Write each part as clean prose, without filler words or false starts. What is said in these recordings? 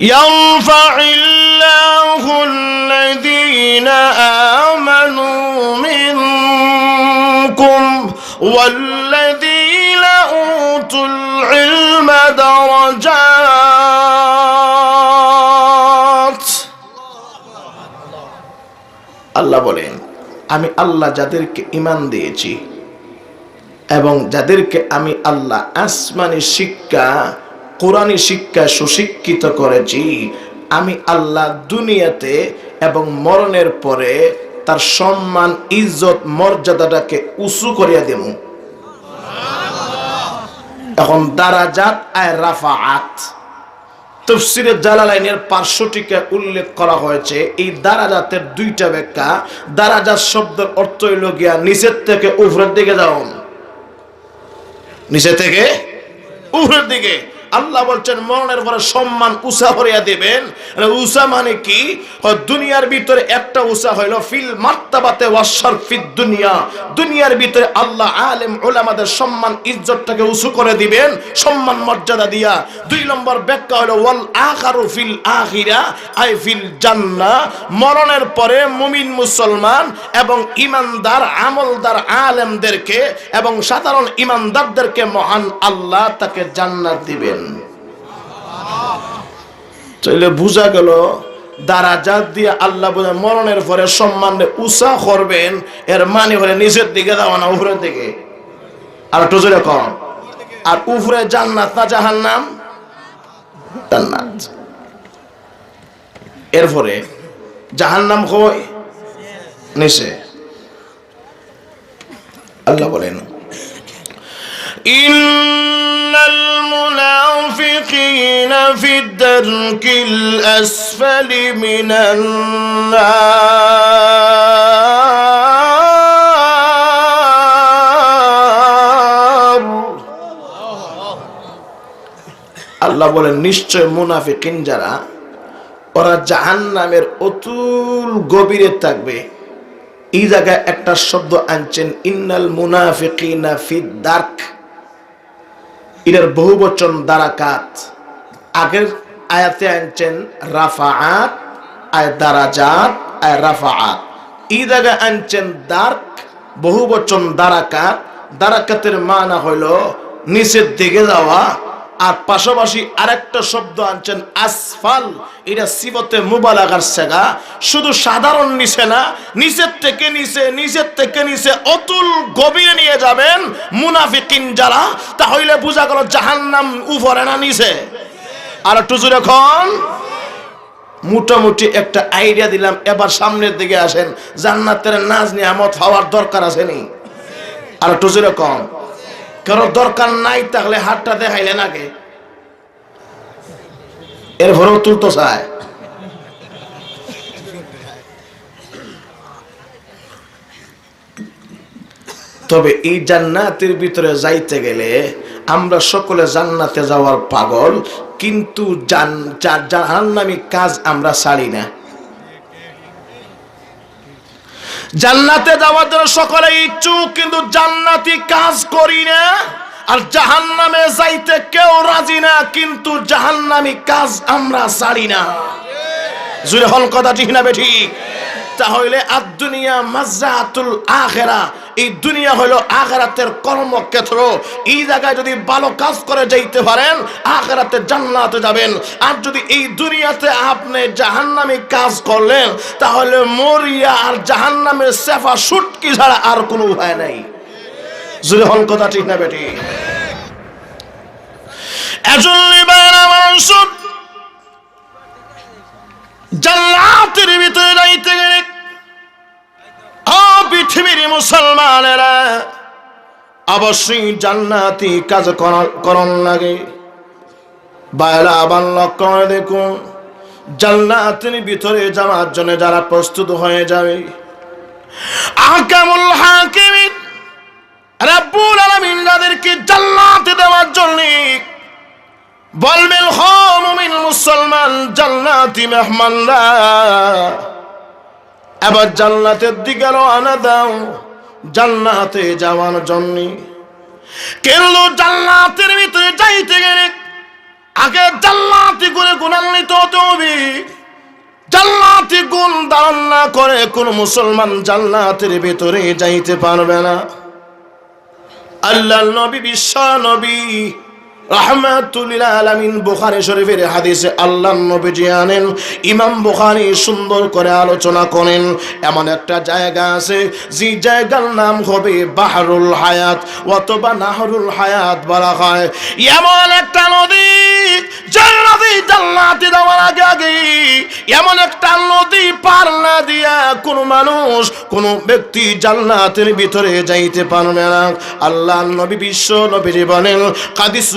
ইয়ারফা'িল্লাহু আল্লাযীনা আমানু মিনকুম ওয়াল্লাযীনা উতুল ইলমা দারাজাত। আল্লাহ বলেন, আমি আল্লাহ যাদেরকে ঈমান দিয়েছি এবং যাদেরকে আমি আল্লাহ আসমানি শিক্ষা, কোরআনী শিক্ষা সুশিক্ষিত করেছি, আমি আল্লাহ দুনিয়াতে এবং মরণের পরে তার সম্মান, ইজ্জত, মর্যাদাটাকে উঁচু করিয়া দেব। এখন দারাজাত আর রাফাআত, তাফসীরে জালালাইনের 500 টিকা উল্লেখ করা হয়েছে। এই দারাজাতের দুইটা ব্যাখ্যা। দারাজাত শব্দের অর্থ হইল গিয়া নিচের থেকে উপরের দিকে যাও, নিচে থেকে উপরের দিকে। আল্লাহ বলছেন মরণের পরে সম্মান উঁচা করিয়া দিবেন। উঁচা মানে কি? দুনিয়ার ভিতরে একটা উঁচা হইল ফিল মার্তাবাতে ওয়াশারফ ফিদ দুনিয়া, দুনিয়ার ভিতরে আল্লাহ আলেম উলামাদের সম্মান ইজ্জতটাকে উঁচু করে দিবেন, সম্মান মর্যাদা দিয়া। 2 নম্বর ব্যাখ্যা হলো ওয়াল আখারু ফিল আখিরা আই ফিল জান্নাহ, মরণের পরে মুমিন মুসলমান এবং ইমানদার আমলদার আলেমদেরকে এবং সাধারণ ইমানদারদেরকে মহান আল্লাহ তাকে জান্নাত দিবেন। তাইলে বুঝা গেল দারাজাত দিয়ে আল্লাহ বলে মরণের পরে সম্মান উঁচা করবেন, এর মানে হলে নিচের দিকে যাওয়া না উপরের দিকে। আর একটু জোরে কম। আর উপরে জান্নাত না জাহান্নাম? জান্নাত। এরপরে জাহান্নাম কই? নিচে। আল্লাহ বলেন ইন্নাল মুনাফিকিনা ফিদ-দারকিল আসফালি মিনান নার। আল্লাহ বলেন নিশ্চয় মুনাফিকিন যারা, ওরা জাহান্নামের অতুল গভীরে থাকবে। এই জায়গায় একটা শব্দ আনছেন ইন্নাল মুনাফিকিনা ফিদ-দারক, এর বহুবচন দারাকাত। আগের আয়াতে আনছেন রাফাআত আর দারাজাত আর রাফাআত, এই জায়গায় আনছেন দারক, বহুবচন দারাকাত। দারাকাতের মানা হলো নিচের দিকে যাওয়া। আর পাশাপাশি আরেকটা শব্দ আনছেন আসফাল, এটা সিফতে মুবালাগার সেগা। শুধু সাধারণ নিচে না, নিচের থেকে নিচে, নিচের থেকে নিচে অতুল গভীরে নিয়ে যাবেন মুনাফিকিন যারা। তাহলে বোঝা গেল জাহান্নাম উপরে না নিচে? আর একটু জোরে এখন মোটামুটি একটা আইডিয়া দিলাম। এবার সামনের দিকে আসেন, জান্নাতের নাজ নিয়ামত হওয়ার দরকার আছে নি? আর একটু জোরে কম। কারো দরকার নাই তাহলে হাতটা দেখাইলেন আগে, এরপরেও তুলতে চায়। তবে এই জান্নাতের ভিতরে যাইতে গেলে আমরা সকলে জান্নাতে যাওয়ার পাগল, কিন্তু জাহান্নামী কাজ আমরা ছাড়ি না। জান্নাতে যাওয়ার জন্য সকলে ইচ্ছুক, কিন্তু জান্নাতি কাজ করি না। আর জাহান্নামে যাইতে কেউ রাজি না, কিন্তু জাহান্নামী কাজ আমরা ছাড়ি না। জুড়ে হল কথা ঠিক না বেঠিক? তাহলে আদ-দুনিয়া মাযরাতুল আখিরা, এই দুনিয়া হলো আখিরাতের কর্মক্ষেত্র। এই জায়গায় যদি ভালো কাজ করে যাইতে পারেন আখিরাতে জান্নাতে যাবেন। আর যদি এই দুনিয়াতে আপনি জাহান্নামী কাজ করলেন তাহলে মরিয়া আর জাহান্নামের সেফা শুটকি ছাড়া আর কোনো উপায় নাই। জুড়ে হল কথা ঠিক না বেটি? এজন্য মানুষ জান্নাতের ভিতরে যাইতে গেলে পৃথিবীর মুসলমানেরা অবশ্যই জান্নাতি কাজ করন লাগে। বাইরা আবার লক্ষ্য করে দেখুন, জান্নাতের ভিতরে যাওয়ার জন্য যারা প্রস্তুত হয়ে যাবে, আহকামুল হাকিমিন রাব্বুল আলামিন যাদেরকে জান্নাতে দেওয়ার জন্য বলবেন, হ মুমিন মুসলমান জান্নাতি মেহমানরা, এবার জান্নাতের দিকে রওনা দাও জান্নাতে যাওয়ার জন্য। কিন্তু জান্নাতের ভিতরে যাইতে গেলে আগে জান্নাতি করে গুণান্বিত হতে দুটি গুণ ধারণ না করে কোন মুসলমান জান্নাতের ভিতরে যাইতে পারবে না। আল্লাহর নবী বিশ্ব নবী রাহমাতুল লিল আলামিন বুখারী শরীফের হাদিসে আল্লাহর নবী জানেন, ইমাম বুখারী সুন্দর করে আলোচনা করেন। এমন একটা জায়গা আছে যে জায়গার নাম হবে বাহরুল হায়াত অথবা নাহরুল হায়াত বলা হয়। এমন একটা নদী, জান্নাতে যাওয়ার আগে এমন একটা নদী পার না দিয়া কোন মানুষ কোন ব্যক্তি জান্নাতের ভিতরে যাইতে পারবে না। আল্লাহর নবী বিশ্ব নবী বলেন, কাদিস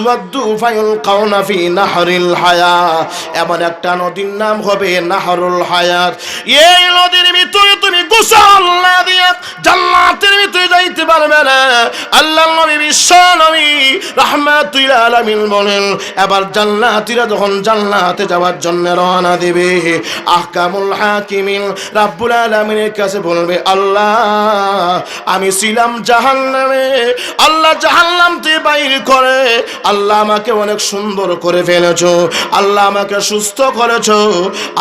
এমন একটা নদীর নাম হবে নাহরুল হায়াত। এই নদীর ভিতরে তুমি গোসল না দিয়ে জান্নাতের ভিতরে যাইতে পারবে না। আল্লাহর নবী বিশ্ব নবী রাহমাতুল লিল আলামিন বলেন, এবার জান্নাতীরা যখন জান্নাতে যাওয়ার জন্য রওনা দিবে, আহকামুল হাকিমিন রাব্বুল আলামিনের কাছে বলবে, আল্লাহ আমি ছিলাম জাহান্নামে, আল্লাহ জাহান্নাম থেকে বাইর করে আল্লাহ আমাকে অনেক সুন্দর করে ফেলেছো, আল্লাহ আমাকে সুস্থ করেছো,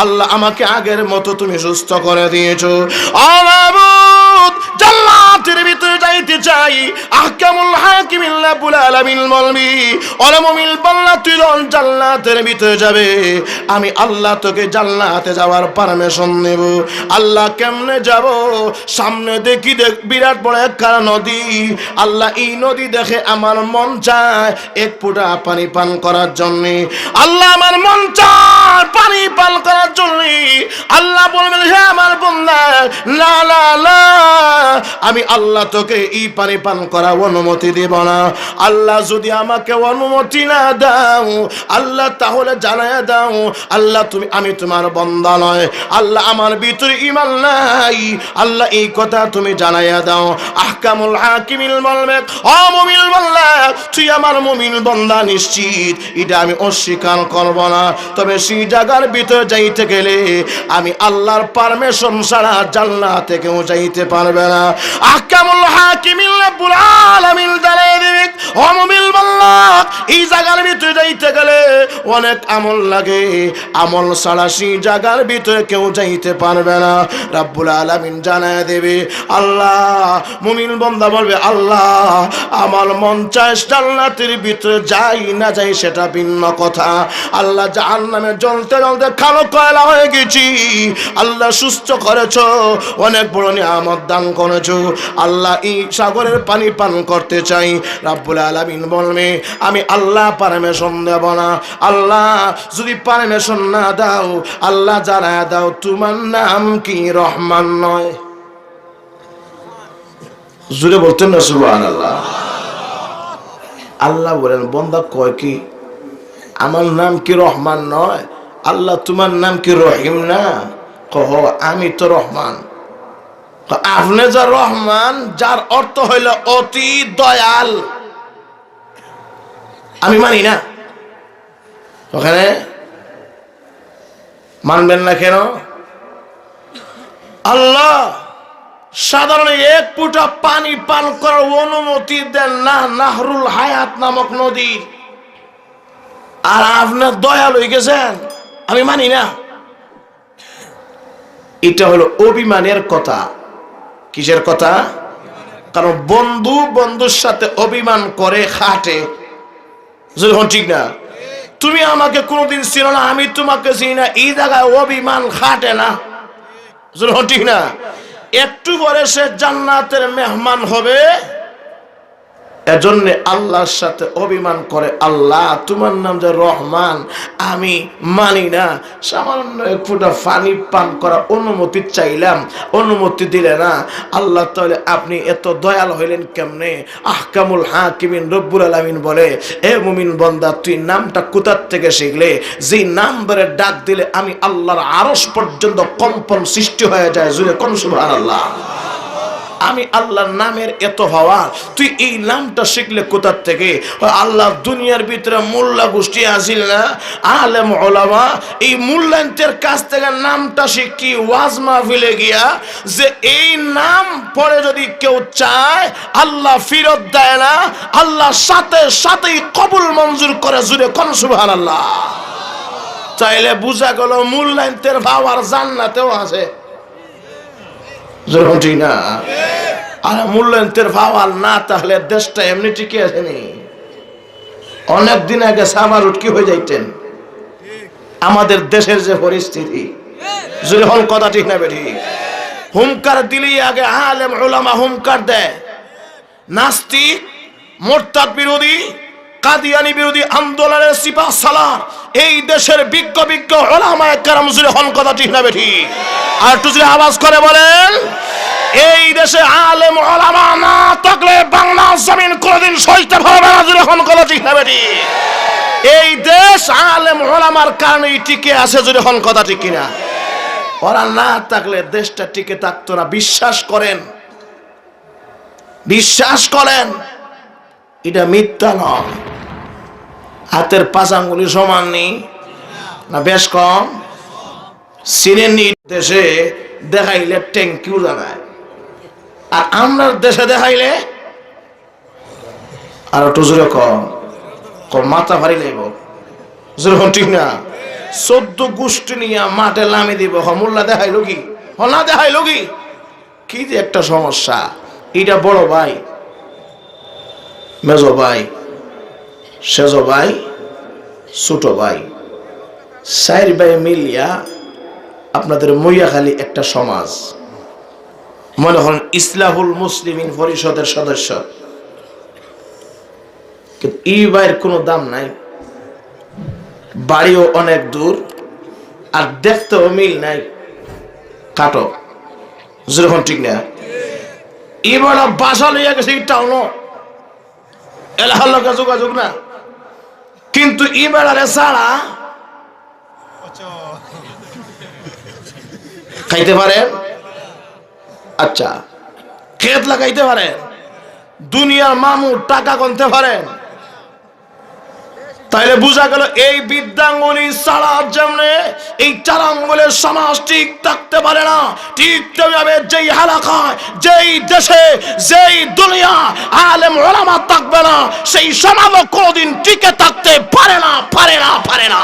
আল্লাহ আমাকে আগের মতো তুমি সুস্থ করে দিয়েছো। মাবুদ জান্নাতের ভিতরে যাইতে চাই। আহকামুল হাকিমিন রাব্বুল আলামিন বলবি, ওরে মুমিন বান্দা তুই জান্নাতের ভিতরে যাবে, আমি আল্লাহ তোকে জান্নাতে যাওয়ার পারমিশন নেব। আল্লাহ কেমনে যাব? সামনে দেখি বিরাট বড় একটা নদী, আল্লাহ এই নদী দেখে আমার মন চায় এক ফোঁটা পানি পান করার জন্য, আল্লাহ আমার মন চায় পানি পান করার জন্য। আল্লাহ বলবেন, হে আমার বান্দা, না না না, আমি আল্লাহ তোকে এই পানি পান করার অনুমতি দেব না। আল্লাহ যদি আমাকে অনুমতি না দাও, আল্লাহ তাহলে জানায়া দাও, আল্লাহ তুমি আমি তোমার বান্দা নয়, আল্লাহ আমার ভিতরে ঈমান নাই, আল্লাহ এই কথা তুমি জানায়া দাও। আহকামুল হাকিমিন বলবে, ও মুমিন বান্দা, তুই আমার মুমিন বান্দা নিশ্চিত, এটা আমি অস্বীকার করব না। তবে সেই জায়গার ভিতরে যাইতে গেলে আমি আল্লাহর পারমিশন ছাড়া জান্নাতে কেউ যাইতে পারবে না। আহকামুল হাকিমিন রাব্বুল আলামিন জানায় দিবে, ও মুমিন বান্দা, এই জায়গার ভিতরে যাইতে গেলে অনেক আমল লাগে, আমল ছাড়া সেই জায়গার ভিতরে কেউ যাইতে পারবে না। রাব্বুল আলামিন জানায় দেবে, আল্লাহ মুমিন বান্দা বলবে, আল্লাহ আমার মন চায় জান্নাতের ভিতরে যাই না যাই সেটা ভিন্ন কথা, আল্লাহ জাহান্নামে জ্বলতে জ্বলতে কালো কয়লা হয়ে গেছি, আল্লাহ সুস্থ করেছো, অনেক বড় নিয়ামত দান করেছো, আল্লাহ এই সাগরের পানি পান করতে চাই। রাব্বুল আলামিন বলবে, আমি আল্লাহ পারমিশন দেব না। আল্লাহ যদি পারমিশন না দাও, আল্লাহ জানায়া দাও তোমার নাম কি রহমান নয়? জুড়ে বলতেন না সুবহানাল্লাহ। আল্লাহ বলেন, বান্দা কয় কি আমার নাম কি রহমান নয়? আল্লাহ তোমার নাম কি রহিম না? কহ আমি তো রহমান। আপনি যা রহমান, যার অর্থ হইল অতি দয়াল, আমি মানি না। ওখানে মানবেন না কেন? আল্লাহ সাধারণ এক ফুটা পানি পান করার অনুমতি দেন না নাহরুল হায়াত নামক নদীর, আর আপনার দয়াল হয়ে গেছেন, আমি মানি না। এটা হলো অভিমানের কথা। কিসের কথা? কারণ বন্ধু বন্ধুর সাথে অভিমান করে খাটে, ঠিক না? তুমি আমাকে কোনোদিন চিনো না, আমি তোমাকে চিনি না, এই জায়গায় অভিমান খাটে না, ঠিক না? একটু পরে সে জান্নাতের মেহমান হবে, এজন্য আল্লাহর সাথে অভিমান করে, আল্লাহ তোমার নাম যে রহমান, আমি মানি না। সামান্য এক ফোঁটা পানি পান করার অনুমতি চাইলাম, অনুমতি দিলে না। আল্লাহ তাহলে আপনি এত দয়াল হইলেন কেমনে? আহকামুল হাকিমিন রব্বুল আলামিন বলে, এ মুমিন বান্দা, তুই নামটা কোথার থেকে শিখলে? যে নাম ধরে ডাক দিলে আমি আল্লাহর আরশ পর্যন্ত কম্পন সৃষ্টি হয়ে যায়। জুড়ে কোন সুবহানাল্লাহ। আমি আল্লাহর নামের এত হওয়া, তুই এই নামটা শিখলে কোথার থেকে? আল্লাহ দুনিয়ার ভিতরে মোল্লা গোষ্ঠী আসিল না, আলেম ওলামা, এই মোল্লাদের কাছ থেকে নামটা শিখি ওয়াজ মাহফিলে গিয়া, যে এই নাম পরে যদি কেউ চায় আল্লাহ ফিরত দেয় না, আল্লাহ সাথে সাথেই কবুল মঞ্জুর করে। জুড়ে কোন সুবহানাল্লাহ। তাইলে বুঝা গেল মূল্যায়নের ভাব আর জান্নাতেও আছে, যেরকম ঠিক না? আর মূল্যায়নের ভাব আর না তাহলে দেশটা এমনি টিকে আছে নি? অনেকদিন আগে সামারুট কি হয়ে যাইতেন। আমাদের দেশের যে পরিস্থিতি, যখন কথা ঠিক না বেঠি, হুমকার দিলেই আগে আলেম উলামা হুমকার দেয়। নাস্তিক, মোরতাদ বিরোধী, কাদিয়ানি বিরোধী আন্দোলনের সিপাহ সালার এই দেশের বিজ্ঞ বিজ্ঞ উলামায়ে কেরাম যখন কথা ঠিক না বেঠি, আর একটু যদি আওয়াজ করে বলেন, এই দেশে আলেম উলামা না থাকলে বাংলা জমিন কোনদিন সইতে পারবে না, যখন কথা ঠিক না বেঠি। এই দেশ আলেম উলামার কারণেই টিকে আছে, যখন কথা ঠিক কিনা? ওরা না থাকলে দেশটা টিকে থাকতো না। বিশ্বাস করেন, বিশ্বাস করেন, এটা মিথ্যা নয়। হাতের পাঁচ আঙ্গুলি সমান নেই না, বেশ কম? সিনেনি দেশে দেখাইলে থ্যাংক ইউ জানায়, আর আমরা দেশে দেখাইলে আর একটু জোরে কম মাথা ভারী লাগব, যেরকম ঠিক না? 14 গোষ্ঠী নিয়ে মাঠে লামে দিব, মোল্লা দেখাইলো কি, না দেখাইলো কি? কি যে একটা সমস্যা। এটা বড় ভাই, মেজো ভাই, সেজো ভাই, ছোট ভাই, 4 ভাই মিলিয়া আপনাদের মইয়াখালী একটা সমাজ, মনে হন ইসলাহুল মুসলিমিন পরিষদের সদস্য। কিন্তু এই ভাইয়ের কোনো দাম নাই, বাড়িও অনেক দূর, আর দেখতেও মিল নাই, কাটো, যেরকম ঠিক না? এবার বাসা লইয়া গেছে টাউন, এলাকার লোকের যোগাযোগ না, কিন্তু এবারে ছাড়া খাইতে পারেন, আচ্ছা ক্ষেত লাগাইতে পারেন, দুনিয়ার মামু টাকা গুনতে পারেন, তাইলে বুঝা গেল এই বিদ্যাঙ্গুলি ছাড়ার জন্য এই 4 আঙ্গুলের সমাজ ঠিক থাকতে পারে না। ঠিক তেমনি যেই এলাকায়, যেই দেশে, যেই দুনিয়া আলেম উলামা থাকবে না, সেই সমাজও কোনদিন টিকে থাকতে পারে না, পারে না, পারে না।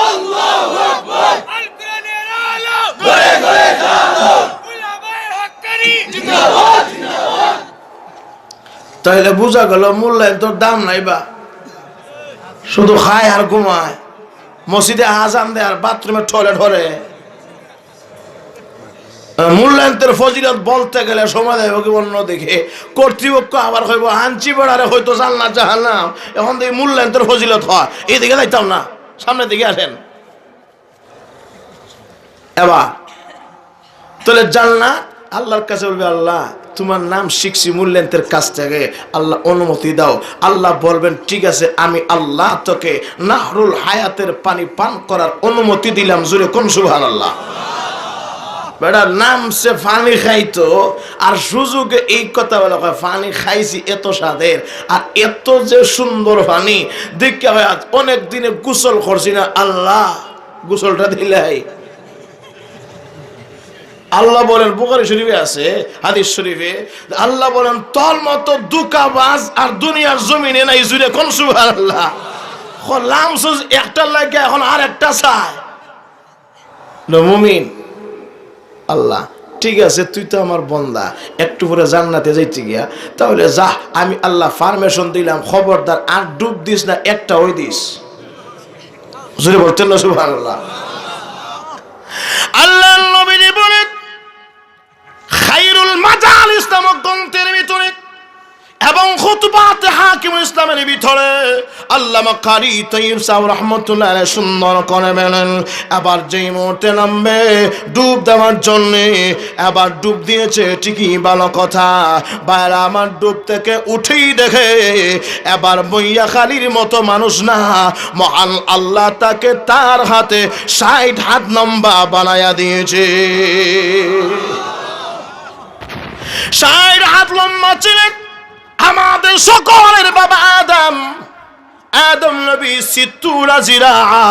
আল্লাহু আকবার, আল কোরআনের আলো, ঘরে ঘরে আলো, উলামায়ে হক্কানি জিন্দাবাদ, জিন্দাবাদ। তাইলে বুঝা গেল মূল্যায়ন তোর দাম নাই, বা শুধু খায় আর ঘুমায়, মসজিদে আজান দেয় আর বাথরুমে টয়লেট ধরে। মূল্যায়নের ফজিলত বলতে গেলে সময় দেয় কি অন্য দিকে, কর্তৃপক্ষ আবার হইব আনছি বেড়ারে হয়তো জান্নাত জাহান্নাম, এখন থেকে মূল্যায়নের ফজিলত হয়, এইদিকে যাইতাম না, সামনের দিকে আসেন। এবার তাহলে জান্নাত আল্লাহর কাছে বলবে, আল্লাহ তোমার নাম শিখছি মূল্যায়নের কাছ থেকে, আল্লাহ অনুমতি দাও। আল্লাহ বলবেন, ঠিক আছে, আমি আল্লাহ তোকে নাহরুল হায়াতের পানি পান করার অনুমতি দিলাম। জোরে কোন সুবহানাল্লাহ। বেটা নাম সে পানি খাইতো, আর সুযোগে এই কথা বলা হয় পানি খাইছি এত স্বাদের, আর এত যে সুন্দর পানি দেখে হয় অনেক দিনে গোসল করছি না, আল্লাহ গোসলটা দিলাই। আল্লাহ বলেন, বুখারী শরীফে আছে হাদিস শরীফে, আল্লাহ বলেন তোর মতো দুকাবাজ আর দুনিয়ার জমিনে নাই। জুড়ে কোন সুবহানাল্লাহ। লামসুজ একটা লাগে, এখন আর একটা চায়। মুমিন, আল্লাহ ঠিক আছে, তুই তো আমার বন্দা, একটু পরে জান্নাতে যাইতে গিয়া, তাহলে যা, আমি আল্লাহ পারমিশন দিলাম, খবরদার আর ডুব দিস না, একটা ওই দিস। জুড়ে বলতেন না সুবহানাল্লাহ। আল্লাহ নবী বলেন, খায়রুল মাজালিস নামক গ্রন্থের ভিতরে এবং খুতবাতে হাকিম ইসলামের ভিতরে আল্লামা কারি তাইয়িব সাহেব রাহমাতুল্লাহ আলাইহি সুন্দর করে বলেন, আবার যেই মুহূর্তে নামবে ডুব দেওয়ার জন্য, আবার ডুব দিয়েছে ঠিকই, ভালো কথা, বাইরে আমার ডুব থেকে উঠেই দেখে এবার বইয়াখালীর মতো মানুষ না, মহান আল্লাহ তাকে তার হাতে 60 হাত লম্বা বানায়া দিয়েছে। 60 হাত লম্বা ছিলেন আমাদের সকলের বাবা আদম। আদম নবী 70 জিরাআ,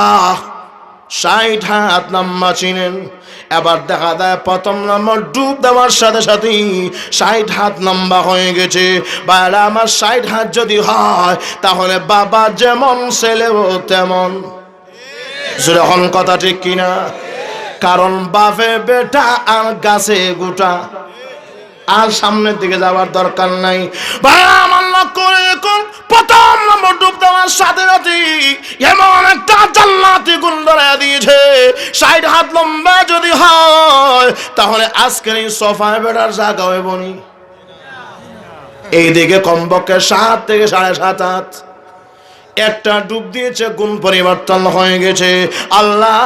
60 হাত লম্বা ছিলেন। এবার দেখা যায় প্রথম নম্বর ডুব দেওয়ার সাথে সাথেই 60 হাত লম্বা হয়ে গেছে। বাইরে আমার 60 হাত যদি হয় তাহলে বাবা যেমন ছেলেও তেমন। যখন কথা ঠিক কিনা? কারণ বাপে বেটা আর গাছে গোটা, আর সামনের দিকে যাওয়ার দরকার নাই। ভাই আমার লক্ষ্য রেখুন, প্রথম নম্বর ডুব দেওয়ার সাথে সাথে এমন একটা জান্নাতি গুণ ধরাইয়া দিয়েছে। 60 হাত লম্বা যদি হয় তাহলে আজকের এই সোফায় বেড়ার জায়গা হইব নি? এইদিকে কমপক্ষে 7 থেকে 7.5 হাত। একটা ডুব দিয়েছে, গুণ পরিবর্তন হয়ে গেছে। আল্লাহ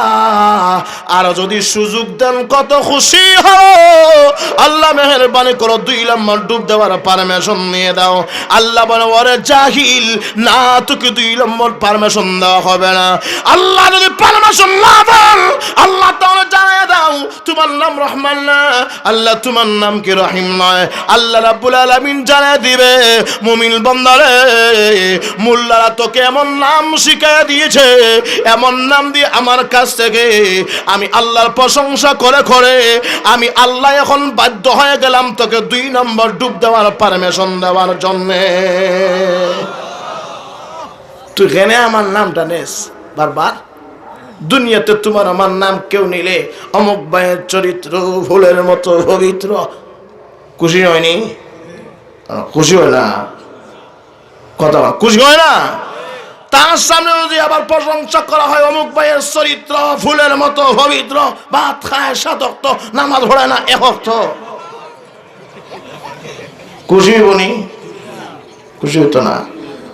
আর যদি সুযোগ দেন কত খুশি হও। আল্লাহ মেহেরবানি করো 2 নম্বর ডুব দেওয়ার পারমিশন নিয়ে দাও। আল্লাহ বলে ওরে জাহিল, না তোকে 2 নম্বর পারমিশন দেওয়া হবে না। আল্লাহ যদি পারমিশন না দেন, আল্লাহ তাহলে জানিয়ে দাও তোমার নাম রহমান না, আল্লাহ তোমার নাম কি রহিম নয়। আল্লাহ রাব্বুল আলামিন জানিয়ে দিবে মুমিন বান্দারে, মোল্লারা তোকে এমন নাম শিখিয়ে দিয়েছে, এমন নাম দিয়ে আমার কাছ থেকে আমি আল্লাহর প্রশংসা করে করে আমি আল্লাহ এখন বাধ্য হয়ে গেলাম তোকে 2 নম্বর ডুব দেওয়ার পারমিশন দেওয়ার জন্য। তুই কেনে আমার নামটা নেস বারবার? দুনিয়াতে তোমার আমার নাম কেউ নিলে অমুক ভাইয়ের চরিত্র ফুলের মতো পবিত্র, খুশি হয়নি? খুশি হয় না? কথা খুশি হয় না? তার সামনে যদি আবার প্রশংসা করা হয় অমুক ভাইয়ের চরিত্র ফুলের মতো পবিত্র, ভাত খায় 7 ওয়াক্ত, নামাজ পড়ে না 1 ওয়াক্ত, খুশি হইবনি? খুশি হইতো না।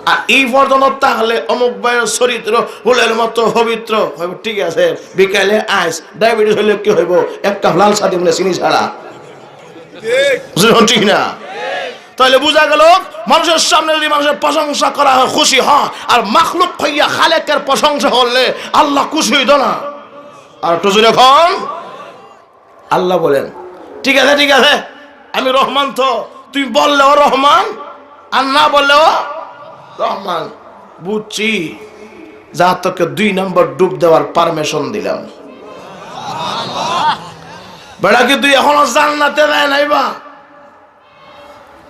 আর এই পর্যন্ত তাহলে অমুক ভাইয়ের চরিত্র ফুলের মতো পবিত্র, ঠিক আছে বিকালে আইস, ডায়াবেটিস হইলে কি হইব? 1 কাপ লাল চা দিবলে চিনি ছাড়া, ঠিক না? তাহলে বুঝা গেল মানুষের সামনে যদি মানুষের প্রশংসা করা হয় খুশি হয়, আর মাখলুক হইয়া খালেকের প্রশংসা করলে আল্লাহ খুশি হইত না? আর একটু জোরে এখন আল্লাহ বলেন ঠিক আছে ঠিক আছে আমি রহমান, তো তুমি বললেও রহমান আর না বললেও রহমান, বুঝছি, যা তোকে 2 নম্বর ডুব দেওয়ার পারমিশন দিলাম। বেড়া কি তুই এখনো জান্নাতে যায় নাই? বা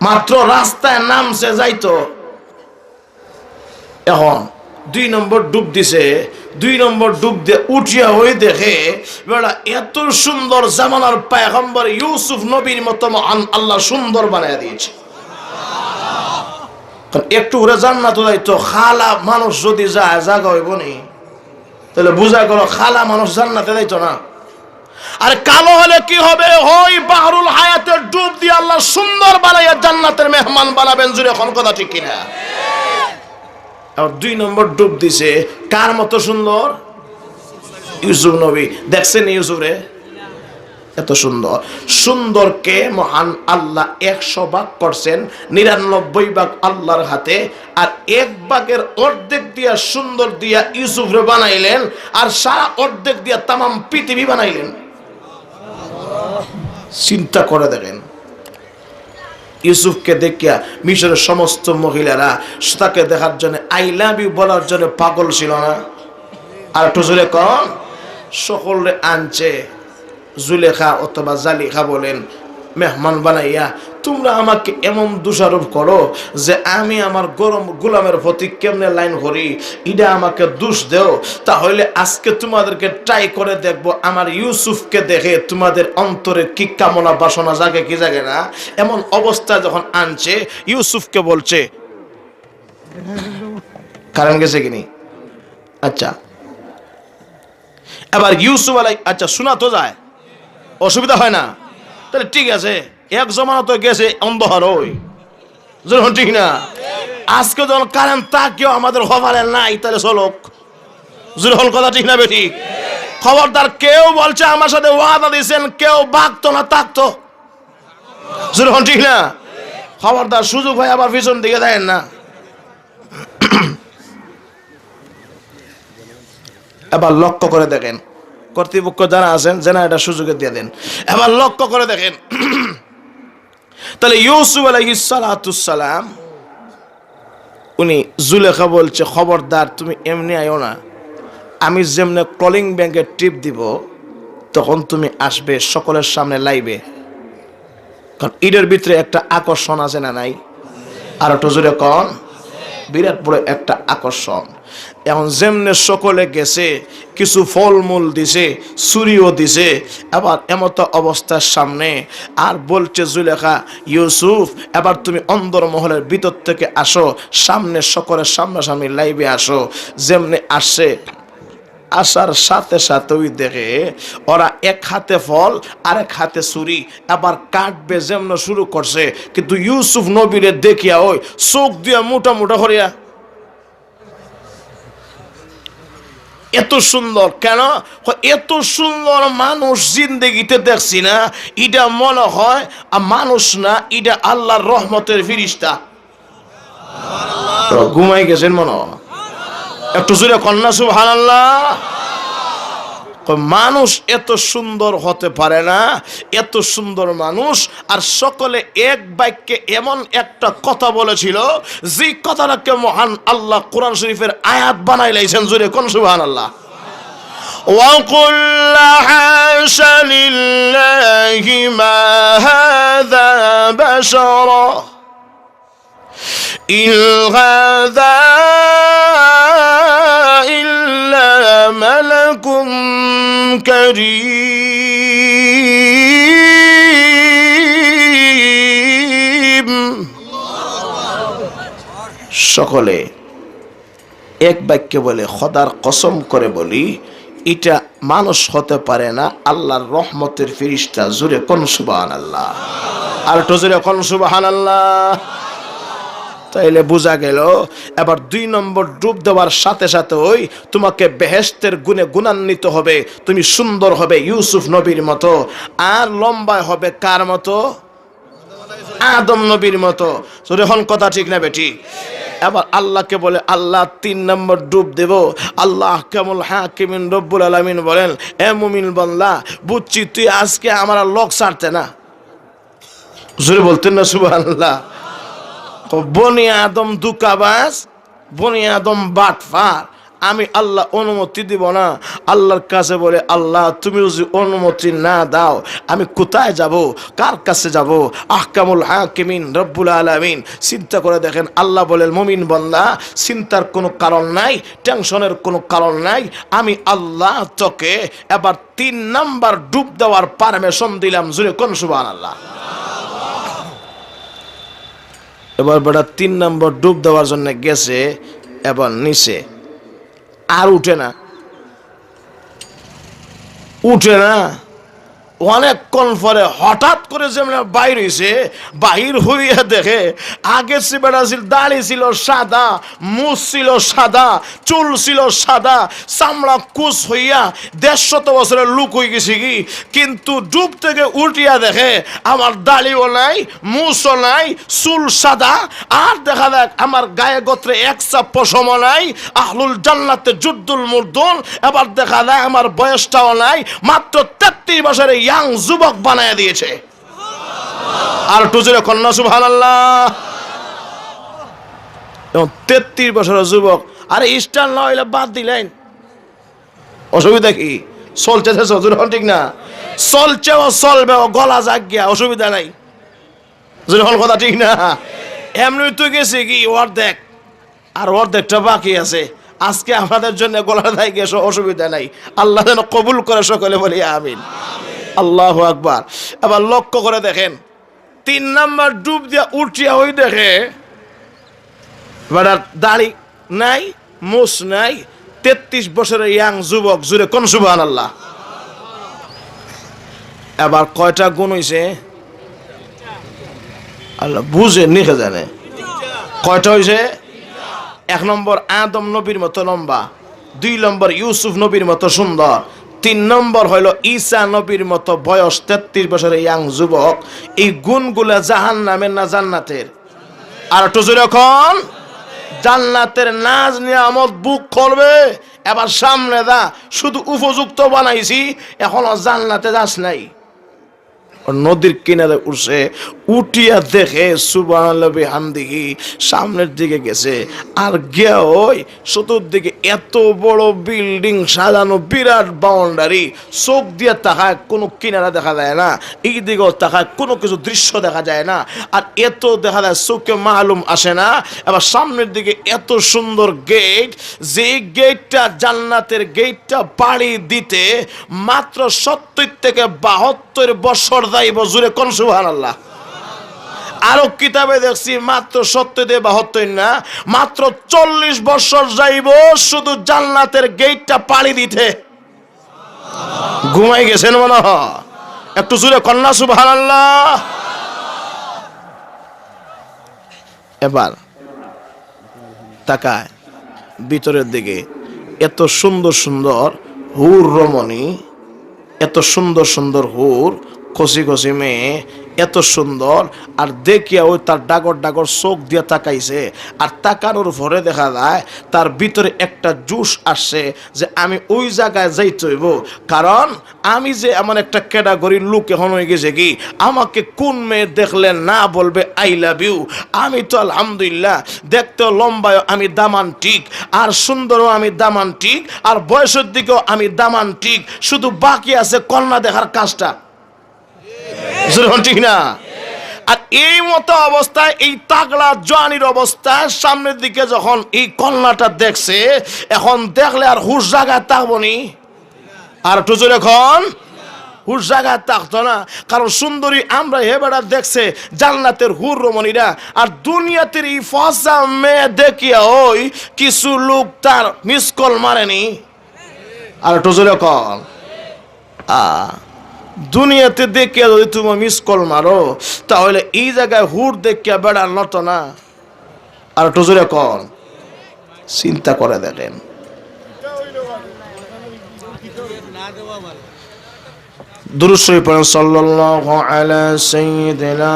মাত্র রাস্তায় নামছে যাইতো, এখন 2 নম্বর ডুব দিছে। 2 নম্বর ডুব দিয়ে উঠিয়া হয়ে দেখে বেড়া এত সুন্দর জামানার পয়গম্বর ইউসুফ নবীর মতো আল্লাহ সুন্দর বানায় দিয়েছে। একটু করে জান্নাত যাইতো, খালা মানুষ যদি যায় জাগা হইব নি? তাহলে বুঝা গেল খালা মানুষ জান্নাতে যাইতো না। আর কালো হলে কি হবে? ওই বাহরুল হায়াতের ডুব দিয়ে আল্লাহ সুন্দর বানাইয়া জান্নাতের মেহমান বানাবেন। জুড়ে এখন কথা ঠিক কিনা? আর 2 নম্বর ডুব দিছে কার মতো সুন্দর? ইউসুফ নবী। দেখছেন ইউসুফ রে এত সুন্দর? সুন্দরকে মহান আল্লাহ 100 ভাগ করছেন, 99 ভাগ আল্লাহর হাতে, আর 1 ভাগের অর্ধেক দিয়া সুন্দর দিয়া ইউসুফ রে বানাইলেন, আর সারা অর্ধেক দিয়া তামাম পৃথিবী বানাইলেন। চিন্তা করে দেখেন, ইউসুফকে দেখিয়া মিশরের সমস্ত মহিলারা তাকে দেখার জন্য আই লাভ ইউ বলার জন্য পাগল ছিল না? আর একটু জোরে কন, সকলে আনছে জুলেখা অথবা জালিখা বলেন মেহমান বানাইয়া, তোমরা আমাকে এমন দোষারোপ করো যে আমি আমার গোলামের প্রতি কেমনে লাইন করি, এটা আমাকে দোষ দেও। তাহলে আজকে তোমাদেরকে ট্রাই করে দেখবো আমার ইউসুফকে দেখে তোমাদের অন্তরে কি কামনা বাসনা জাগে কি জাগে না। এমন অবস্থা যখন আনছে, ইউসুফকে বলছে কারণ গেছে কিনি? আচ্ছা এবার ইউসুফ আচ্ছা শোনা তো যায়, অসুবিধা হয় না? তাহলে ঠিক আছে, 1 জমানা তো গেছে অন্ধকার, ওই যখন ঠিক না, আজকে যখন কারেন্ট তা কেউ আমাদের খবরের নাই, তাহলে চলক। যখন কথা ঠিক না বেঠিক? খবরদার কেউ বলছে আমার সাথে ওয়াদা দিয়েছেন, কেউ বাগতো না তাকতো, যখন ঠিক না? খবরদার সুযোগ হয় আবার পিছন দিকে দেন না। এবার লক্ষ্য করে দেখেন, কর্তৃপক্ষ যারা আছেন যেন এটা সুযোগে দিয়ে দেন। এবার লক্ষ্য করে দেখেন, তাহলে ইউসুফ আলাইহিস সালাতুস সালাম উনি জুলেখা বলছে খবরদার তুমি এমনি আইও না, আমি যেমনে কলিং ব্যাংকে টিপ দিব তখন তুমি আসবে সকলের সামনে লাইবে, কারণ ঈদের ভিতরে একটা আকর্ষণ আছে না নাই? আর একটু জোরে কন, বিরাট বড় একটা আকর্ষণ। এখন যেমনে সকলে গেছে, কিছু ফলমূল দিছে, ছুরিও দিছে, আবার এমত অবস্থার সামনে আর বলছে জুলেখা, ইউসুফ এবার তুমি অন্দর মহলের ভিতর থেকে আসো, সামনে সকলের সামনাসামনি লাইভে আসো। যেমনে আসছে, আসার সাথে সাথে ওই দেখে ওরা এক হাতে ফল আর এক হাতে ছুরি, আবার কাটবে যেমন শুরু করছে, কিন্তু ইউসুফ নবীরে দেখিয়া ওই চোখ দিয়া মোটা মোটা করিয়া, এত সুন্দর কেন? এত সুন্দর মানুষ জিন্দেগিতে দেখছি না। এটা মনে হয় মানুষ না, এটা আল্লাহর রহমতের ফিরিস্তা। ঘুমাই গেছেন মনে হয়, একটু জোরে কন্যা সুবহানাল্লাহ। মানুষ এত সুন্দর হতে পারে না, এত সুন্দর মানুষ। আর সকলে এক বাক্যে এমন একটা কথা বলেছিল, যে কথাটাকে মহান আল্লাহ কোরআন শরীফের আয়াত বানাই লাইছেন। জোরে কোন সুবহানাল্লাহ। وَقُلْ حَاشَ لِلَّهِ مَا هَذَا بَشَرًا إِنْ هَذَا إِلَّا مَلَكٌ كَرِيمٌ। সকলে এক বাক্যে বলে, খোদার কসম করে বলি এটা মানুষ হতে পারে না, আল্লাহর রহমতের ফেরেশতা। জোরে কোন সুবহানাল্লাহ। আর তো জোরে কোন সুবহানাল্লাহ। তাইলে বোঝা গেল এবার 2 নম্বর ডুব দেওয়ার সাথে সাথে ওই তোমাকে বেহেশতের গুণে গুণান্বিত হবে, তুমি সুন্দর হবে ইউসুফ নবীর মতো, আর লম্বায় হবে কার মতো? আদম নবীর মতো। যখন কথা ঠিক না বেটি? এবার আল্লাহকে বলে, আল্লাহ 3 নম্বর ডুব দেব। আল্লাহ কামুল হাকিমিন রব্বুল আলামিন বলেন, এ মুমিন বান্দা, বুঝছি তুই আজকে আমার লোক ছাড়তে না। জোরে বলতেন না সুবহানাল্লাহ। বনি আদম দুকাবাজ, বনি আদম বাটফার, আমি আল্লাহ অনুমতি দিব না। আল্লাহর কাছে বলে, আল্লাহ তুমি যদি অনুমতি না দাও আমি কোথায় যাব, কার কাছে যাব? আহকামুল হাকিমিন রব্বুল আলামিন। চিন্তা করে দেখেন, আল্লাহ বলেন, মুমিন বান্দা চিন্তার কোনো কারণ নাই, টেনশনের কোনো কারণ নাই, আমি আল্লাহ তোকে এবার 3 নাম্বার ডুব দেওয়ার পারমিশন দিলাম। জোরে কোন সুবহানাল্লাহ। এবার বেটা 3 নম্বর ডুব দেওয়ার জন্য গেছে, এবার নিচে আর উঠে না, উঠে না। অনেকক্ষণ পরে হঠাৎ করে যেমন বাইর হইছে, বাহির হইয়া দেখে আগে বেটা ছিল, দাড়ি ছিল সাদা, মুখ ছিল সাদা, চুল ছিল সাদা, চামড়া কুচ হইয়া 150 বছরের লোক হয়ে গেছে কি, কিন্তু ডুব থেকে উঠিয়া দেখে আমার দাড়িও নাই, মুছও নাই, চুল সাদা, আর দেখা দেখ আমার গায়ে গোত্রে এক চাপ পশম নাই, আহলুল জান্নাতে জুদ্দুল মুরদুন। এবার দেখা যায় আমার বয়সটাও নাই, মাত্র 33 বছরে ইয়াং যুবক বানায় দিয়েছে। আর টুজুরে কন্যা সুবহানাল্লাহ। 33 বছরের যুবক। আরে স্টার না হইলে বাদ দিলেন, অসুবিধা কি? চলছে ঠিক না? চলছেও চলবেও, গলা জাগ গিয়া, অসুবিধা নাই। যখন কথা ঠিক না? এমনি তো গেছে কি অর্ধেক, আর অর্ধেকটা বাকি আছে। আজকে আমাদের জন্য গলা দায় গেছে, অসুবিধা নাই। আল্লাহ যেন কবুল করে, সকলে বলি আমিন। আল্লাহু আকবার। এবার লক্ষ্য করে দেখেন, 3 নাম্বার ডুব দিয়া উঠিয়া ওই দেখে দাড়ি নাই, মুছ নাই, 33 বছরের ইয়াং যুবক। জুড়ে কোন সুবহানাল্লাহ। এবার কয়টা গুণ হইছে আল্লাহ বুঝে নিখে জানে। কয়টা হইছে? 1 নম্বর আদম নবীর মতো লম্বা, 2 নম্বর ইউসুফ নবীর মতো সুন্দর, 3 নম্বর হইল ঈসা নবীর মতো বয়স, 33 বছরের ইয়াং যুবক। এই গুণগুলা জাহান্নামের না জান্নাতের? আর একটু জোরে কোন। জান্নাতের নাজ নিয়ামত বুক করবে। এবার সামনে দা, শুধু উপযুক্ত বানাইছি, এখনো জান্নাতে যাস নাই। নদীর কিনারে উঠছে, উঠিয়া দেখে সুবহানাল্লাহি বিহামদিহি সামনের দিকে গেছে, আর গিয়া ওই চতুর্দিকে এত বড় বিল্ডিং সাজানো, বিরাট বাউন্ডারি, চোখ দিয়ে তাকায় কোনো কিনারা দেখা যায় না, এই দিকেও তাকায় কোনো কিছু দৃশ্য দেখা যায় না, আর এত দেখা যায় চোখে মালুম আসে না। এবার সামনের দিকে এত সুন্দর গেট, যে গেটটা জান্নাতের গেটটা পাড়ি দিতে মাত্র 70 থেকে 72 বছর যাইব। জুড়ে কোন সুবহানাল্লাহ। আরো কিতাবে দেখছি মাত্র 70 থেকে 72 না, মাত্র 40 বছর যাইব শুধু জান্নাতের গেটটা পাড়ি দিতে। ঘুমাই গেছেন মনে হয়, একটু জুড়ে কন্যা সুবহানাল্লাহ। এবার তাকায় ভিতরের দিকে, এত সুন্দর সুন্দর হুর রমণী, এত সুন্দর সুন্দর হুর, কচি কচি মেয়ে, এত সুন্দর। আর দেখিয়া ওই তার ডাগর ডাগর চোখ দিয়ে তাকাইছে, আর তাকানোর পরে দেখা যায় তার ভিতরে একটা জুস আসছে যে আমি ওই জায়গায় যাইতে হইব, কারণ আমি যে এমন একটা ক্যাটাগরির লোক এখন হয়ে গেছে কি, আমাকে কোন মেয়ে দেখলে না বলবে আই লাভ ইউ। আমি তো আলহামদুলিল্লাহ দেখতে লম্বায় আমি দামান ঠিক, আর সুন্দরও আমি দামান ঠিক, আর বয়সের দিকেও আমি দামান ঠিক, শুধু বাকি আছে কন্যা দেখার কাজটা। ঠিক না? আর এই মতো অবস্থায়, এই তাগড়া জওয়ানির অবস্থায় সামনের দিকে যখন এই কন্যাটা দেখছে, এখন দেখলে আর হুশ জায়গায় থাকবনি, আর একটু জোরে এখন হুশ জায়গায় থাকতো না। কারণ সুন্দরী আমরা হেবেড়া দেখছে জান্নাতের হুর রমণীরা, আর দুনিয়াতের এই ফসা মেয়ে দেখিয়া ওই কিছু লোক তার মিস কল মারেনি। আর একটু জোরে এখন দুনিয়াতে দেখিয়া যদি তুমি মিস কল মারো, তাহলে এই জায়গায় হুর দেখিয়া বেড়ার নত না। আর একটু জোরে কন, চিন্তা করে দেখেন। দুরূদ শরীফ পড়েন, সাল্লাল্লাহু আলা সাইয়্যিদিনা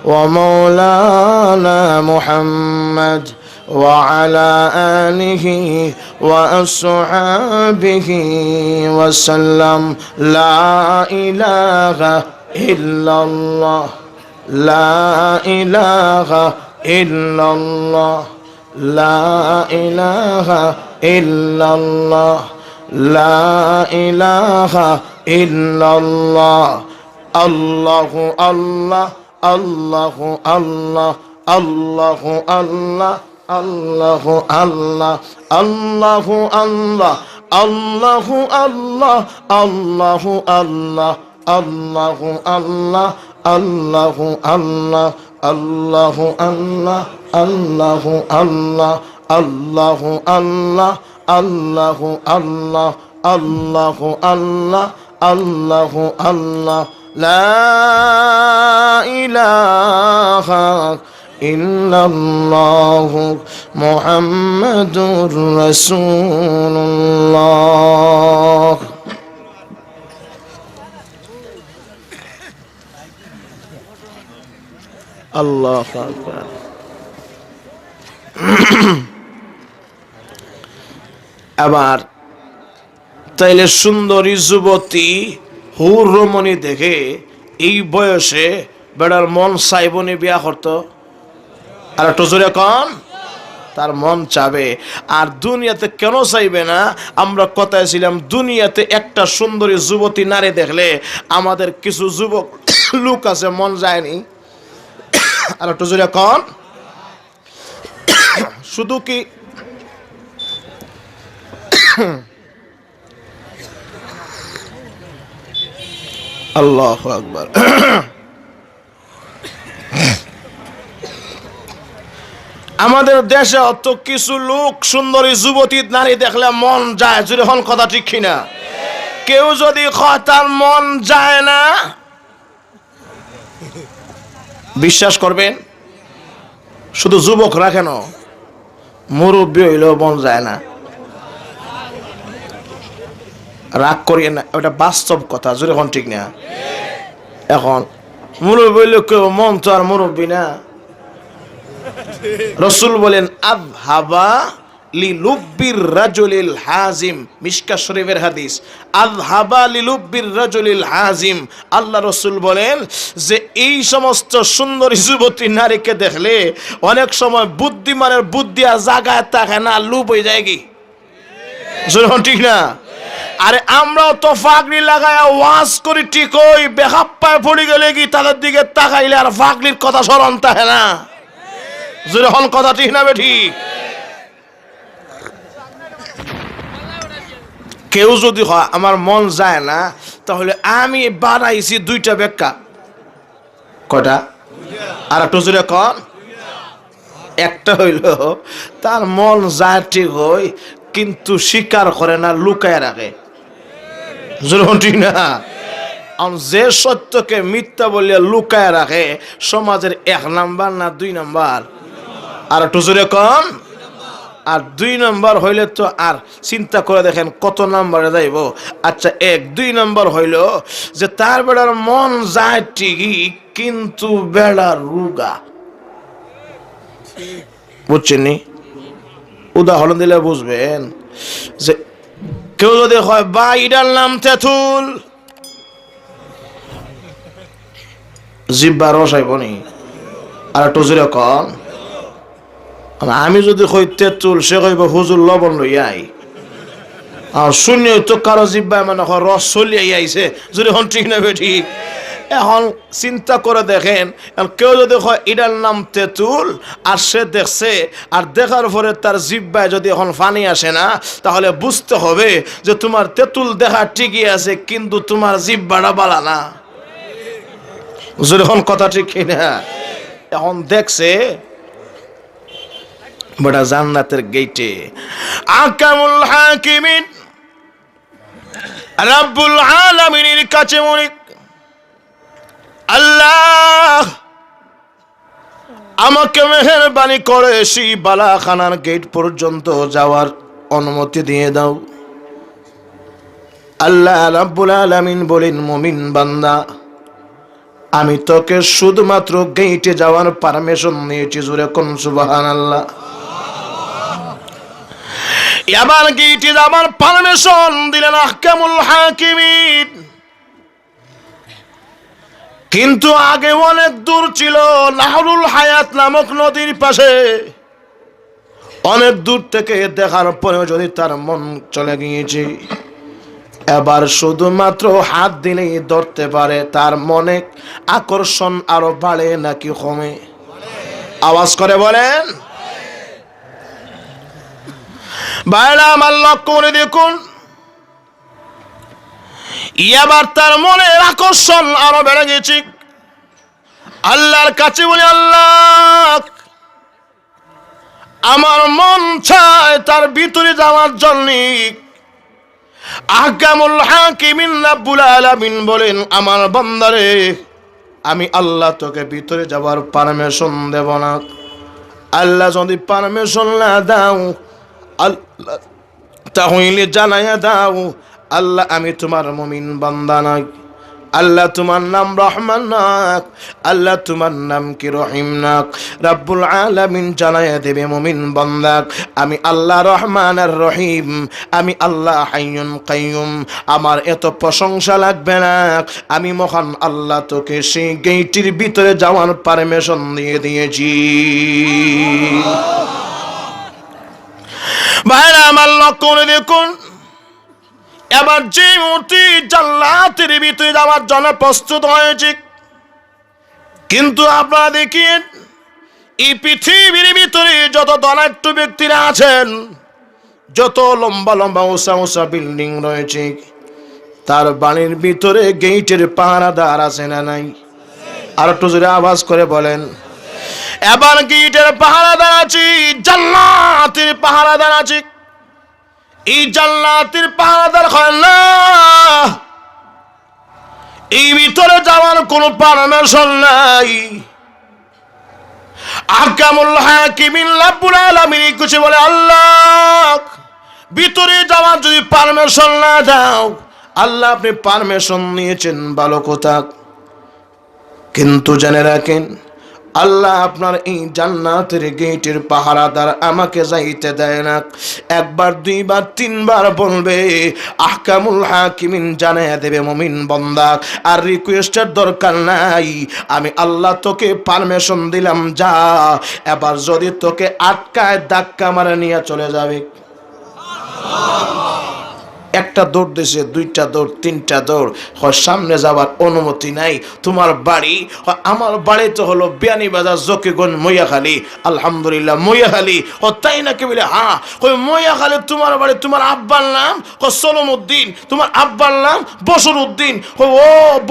ওয়া মাওলানা মুহাম্মদ ওয়া আলা আলিহি ওয়া আসহাবিহি ওয়া সাল্লাম। লা ইলাহা ইল্লাল্লাহ, লা ইলাহা ইল্লাল্লাহ, লা ইলাহা ইল্লাল্লাহ, লা ইলাহা ইল্লাল্লাহ। আল্লাহু আল্লাহ, আল্লাহু আল্লাহ, আল্লাহু আল্লাহ, আল্লাহু আল্লাহ, আল্লাহু আল্লাহ, আল্লাহু আল্লাহ, আল্লাহু আল্লাহ, আল্লাহু আল্লাহ, আল্লাহু আল্লাহ, আল্লাহু আল্লাহ, আল্লাহু আল্লাহ, আল্লাহু আল্লাহ, আল্লাহু আল্লাহ, আল্লাহু আল্লাহ, আল্লাহু আল্লাহ। লা ইলাহা ইল্লাল্লাহু মুহাম্মাদুর রাসূলুল্লাহ। আল্লাহু আকবার। আবার তাইলে সুন্দরী যুবতী হুর রমণী দেখে এই বয়সে বেড়ার মন চাইবনি বিয়া করতো? আর একটু জোরে কন, তার মন চাবে। আর দুনিয়াতে কেন চাইবে না? আমরা কথায় ছিলাম, দুনিয়াতে একটা সুন্দরী যুবতী নারী দেখলে আমাদের কিছু যুবক লোক আছে মন যায়নি। আর একটু জোরে কন, শুধু কি আল্লাহু আকবার। আমাদের দেশে অত কিছু লোক সুন্দরী যুবতী নারী দেখলে মন যায়, যদি হন কথা ঠিক কিনা? কেউ যদি তার মন যায় না, বিশ্বাস করবেন শুধু যুবকরা কেন, মুরব্বী হইলেও মন যায় না। রাগ করিয়ে না, ওটা বাস্তব কথা, যদি হন ঠিক না? এখন মুরব্বী হইলে কেউ মন তো আর মুরব্বী না। রাসূল বলেন আযহাবা লিলুব্বির রাজুলিল হাজিম, মিশকাত শরীফের হাদিস। আযহাবা লিলুব্বির রাজুলিল হাজিম, আল্লাহ রাসূল বলেন যে এই সমস্ত সুন্দরী যুবতী নারীকে দেখলে অনেক সময় বুদ্ধিমানের বুদ্ধি আর জাগায় থাকে না, লুপ হয়ে যায় কি ঠিক না? আরে আমরাও তো ফাগলি লাগায় ওয়াজ করি ঠিকই, বেহাপ্পায় পড়ে গেলে কি তাদের দিকে তাকাইলে আর ফাগলির কথা স্মরণ থাকে না। যখন কথা ঠিক না ঠিক? কেউ যদি হয় আমার মন যায় না, তাহলে আমি বানাইছি দুইটা ব্যাখ্যা। কয়টা? আর একটু জোরে কন। একটা হইল তার মন যায় ঠিক হয়, কিন্তু স্বীকার করে না, লুকায় রাখে। ঠিক না? যে সত্যকে মিথ্যা বলিয়া লুকায় রাখে সমাজের 1 নাম্বার না 2 নাম্বার? আর একটু জোরে কন। আর 2 নাম্বার হইলে তো আর চিন্তা করে দেখেন কত নাম্বারে যাইব। আচ্ছা 1-2 নাম্বার হইল যে তার বেড়ার মন যায় ঠিকই, কিন্তু বেড়া রুগা। বুঝছেন? উদাহরণ দিলে বুঝবেন। যে কেউ যদি হয় বা ইডার নাম তেঁতুল, জিব্বা রসাইব নি? আর একটু জোরে কন। আমি যদি কই তেঁতুল, সে কইব হুজুর লবণ লইয়াই। আর শূন্য তো কারো জিব্বায় মানে রস চলিয়াই আইছে, যদি হন ঠিক না ঠিক? এখন চিন্তা করে দেখেন, কেউ যদি হয় এটার নাম তেঁতুল, আর সে দেখছে, আর দেখার পরে তার জিব্বায় যদি এখন পানি আসে না, তাহলে বুঝতে হবে যে তোমার তেঁতুল দেখা ঠিকই আছে, কিন্তু তোমার জিব্বাটা বালা না। যখন কথা ঠিক কিনা? এখন দেখছে বড় জান্নাতের গেটে আকামুল হাকিমিন রাব্বুল আলামিনের কাছে মনে আল্লাহ আমাকে মেহেরবানি করে সেই বালাখানার গেট পর্যন্ত যাওয়ার অনুমতি দিয়ে দাও। আল্লাহ রাব্বুল আলামিন বলেন, মুমিন বান্দা, আমি তোকে শুধুমাত্র গেটে যাওয়ার পারমিশন দিয়েছি। জোরে কোন সুবহানাল্লাহ। এবার গেটে যাওয়ার পারমিশন দিলেন আহকামুল হাকিমিন। কিন্তু আগে অনেক দূর ছিল, নাহরুল হায়াত নামক নদীর পাশে। অনেক দূর থেকে দেখার পরে যদি তার মন চলে গিয়েছে, এবার শুধুমাত্র হাত দিলেই ধরতে পারে, তার মনে আকর্ষণ আরো বাড়ে নাকি কমে? আওয়াজ করে বলেন। বাইরা আমার লক্ষ্য করে দেখুন, এবার তার মনের আকর্ষণ আরো বেড়ে গেছে। আল্লাহর কাছে বলে, আল্লাহ আমার মন চায় তার ভিতরে যাওয়ার জন্য। আহকামুল হাকিমিন রাব্বুল আলামিন বলেন, আমার বান্দারে, আমি আল্লাহ তোকে ভিতরে যাওয়ার পারমিশন দেব না। আল্লাহ যদি পারমিশন না দাও, আল্লাহ তাহলে জানাইয়া দাও, আল্লাহ আমি তোমার মুমিন বান্দা নাই। আল্লাহ তোমার নাম রহমান নাক, আল্লাহ তোমার নাম কি রহিম নাক। রাব্বুল আলামিন জানাইয়া দেবে মুমিন বান্দাক, আমি আল্লাহ রহমান আর রহিম, আমি আল্লাহ হাইয়ুন কাইয়ুম। আমার এত প্রশংসা লাগবে না, আমি মহান আল্লাহ তোকে সেই গেটের ভিতরে যাওয়ার পারমিশন দিয়ে দিয়েছি। ভাইরা আমার লক্ষ্য করে দেখুন, এবার যে মূর্তি জান্নাতের ভিতরে যাওয়ার জন্য প্রস্তুত হয়েছে। কিন্তু আপনারা দেখেন, এই পৃথিবীর ভিতরে যত ধনাঢ্য ব্যক্তিরা আছেন, যত লম্বা লম্বা উঁচা উঁচা বিল্ডিং রয়েছে, তার বাড়ির ভিতরে গেটের পাহারাদার আছে না নাই? আর একটু জোরে আওয়াজ করে বলেন। এবার গেটের পাহারাদার আছে, জান্নাতের পাহারাদার আছে। এই জান্নাতের পাহারাদার হয় না, এই ভিতরে যাওয়ার কোনো পারমিশন নাই। আহকামুল হাকিমিন রাব্বুল আলামিন কিছু বলে, আল্লাহ ভিতরে যাওয়ার যদি পারমিশন না দাও, আল্লাহ আপনি পারমিশন নিয়েছেন ভালো কথা, কিন্তু জেনে রাখেন আল্লাহ আপনার এই জান্নাতের গেটের পাহারাদার আমাকে যাইতে দেয় না। একবার, দুইবার, তিনবার বলবে, আহকামুল হাকিমিন জানায়া দেবে মুমিন বান্দা, আর রিকোয়েস্টের দরকার নাই, আমি আল্লাহ তোকে পারমিশন দিলাম, যা। এবার যদি তোকে আটকায় ধাক্কা মারে নিয়ে চলে যাবে। একটা দৌড় দেশে, দুইটা দৌড়, তিনটা দৌড়, হয় সামনে যাবার অনুমতি নাই। তোমার বাড়ি, আমার বাড়ি তো হলো বিয়ানীবাজার, জকিগঞ্জ, মইয়াখালী। আলহামদুলিল্লাহ, মইয়াখালী। ও তাই নাকি? বলে হ্যাঁ। কই মইয়াখালী তোমার বাড়ি? তোমার আব্বার নাম সলম উদ্দিন, তোমার আব্বার নাম বশর উদ্দিন। ও